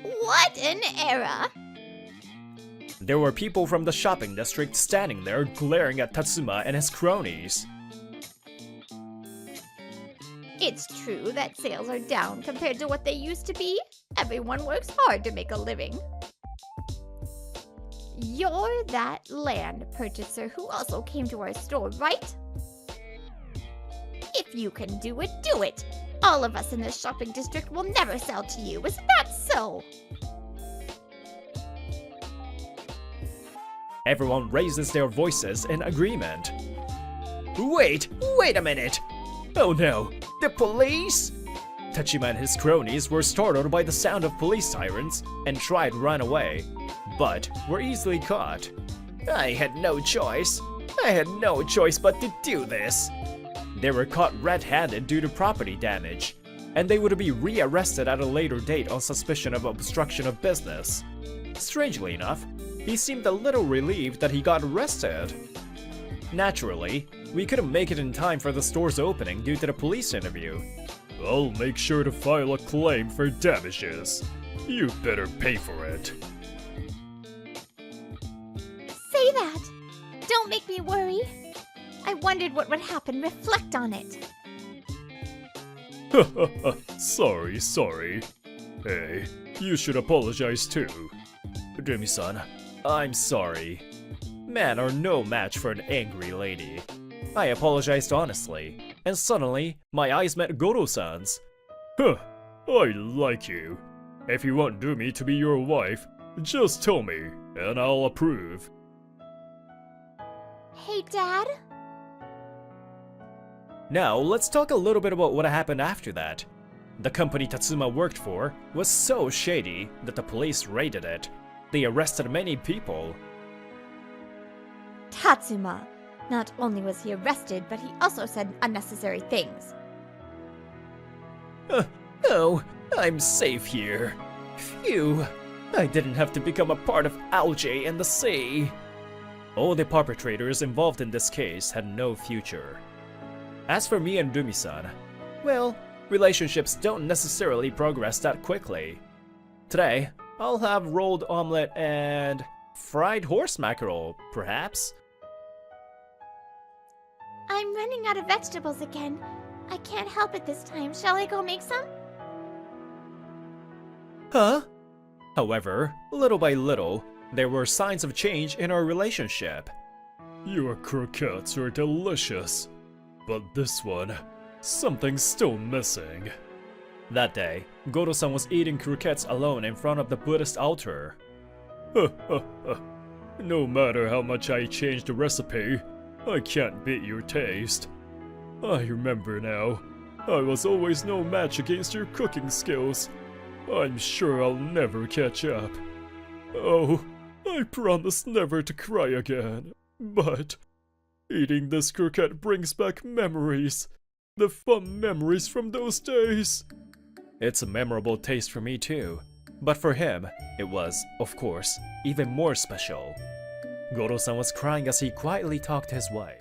What an era! There were people from the shopping district standing there glaring at Tatsuma and his cronies. It's true that sales are down compared to what they used to be. Everyone works hard to make a living. You're that land purchaser who also came to our store, right? If you can do it, do it. All of us in this shopping district will never sell to you. Isn't that so? Everyone raises their voices in agreement. Wait a minute! Oh no, the police? Tachima and his cronies were startled by the sound of police sirens and tried to run away, but were easily caught. I had no choice but to do this. They were caught red-handed due to property damage, and they would be rearrested at a later date on suspicion of obstruction of business. Strangely enough, he seemed a little relieved that he got arrested. Naturally, we couldn't make it in time for the store's opening due to the police interview. I'll make sure to file a claim for damages. You better pay for it. Say that! Don't make me worry. I wondered what would happen. Reflect on it. Sorry. Hey, you should apologize too. Demi-san, I'm sorry. Men are no match for an angry lady. I apologized honestly, and suddenly my eyes met Goro-san's. I like you. If you want Dumi to be your wife, just tell me, and I'll approve. Hey, Dad? Now, let's talk a little bit about what happened after that. The company Tatsuma worked for was so shady that the police raided it. They arrested many people. Tatsuma. Not only was he arrested, but he also said unnecessary things. Oh, I'm safe here. Phew. I didn't have to become a part of algae in the sea. All the perpetrators involved in this case had no future. As for me and Dumi-san, well, relationships don't necessarily progress that quickly. Today, I'll have rolled omelet and fried horse mackerel, perhaps? I'm running out of vegetables again. I can't help it this time. Shall I go make some? Huh? However, little by little, there were signs of change in our relationship. Your croquettes are delicious, but this one, something's still missing. That day, Goro-san was eating croquettes alone in front of the Buddhist altar. No matter how much I change the recipe, I can't beat your taste. I remember now. I was always no match against your cooking skills. I'm sure I'll never catch up. Oh, I promise never to cry again. But eating this croquette brings back memories. The fun memories from those days. It's a memorable taste for me too. But for him, it was, of course, even more special. Goro-san was crying as he quietly talked to his wife.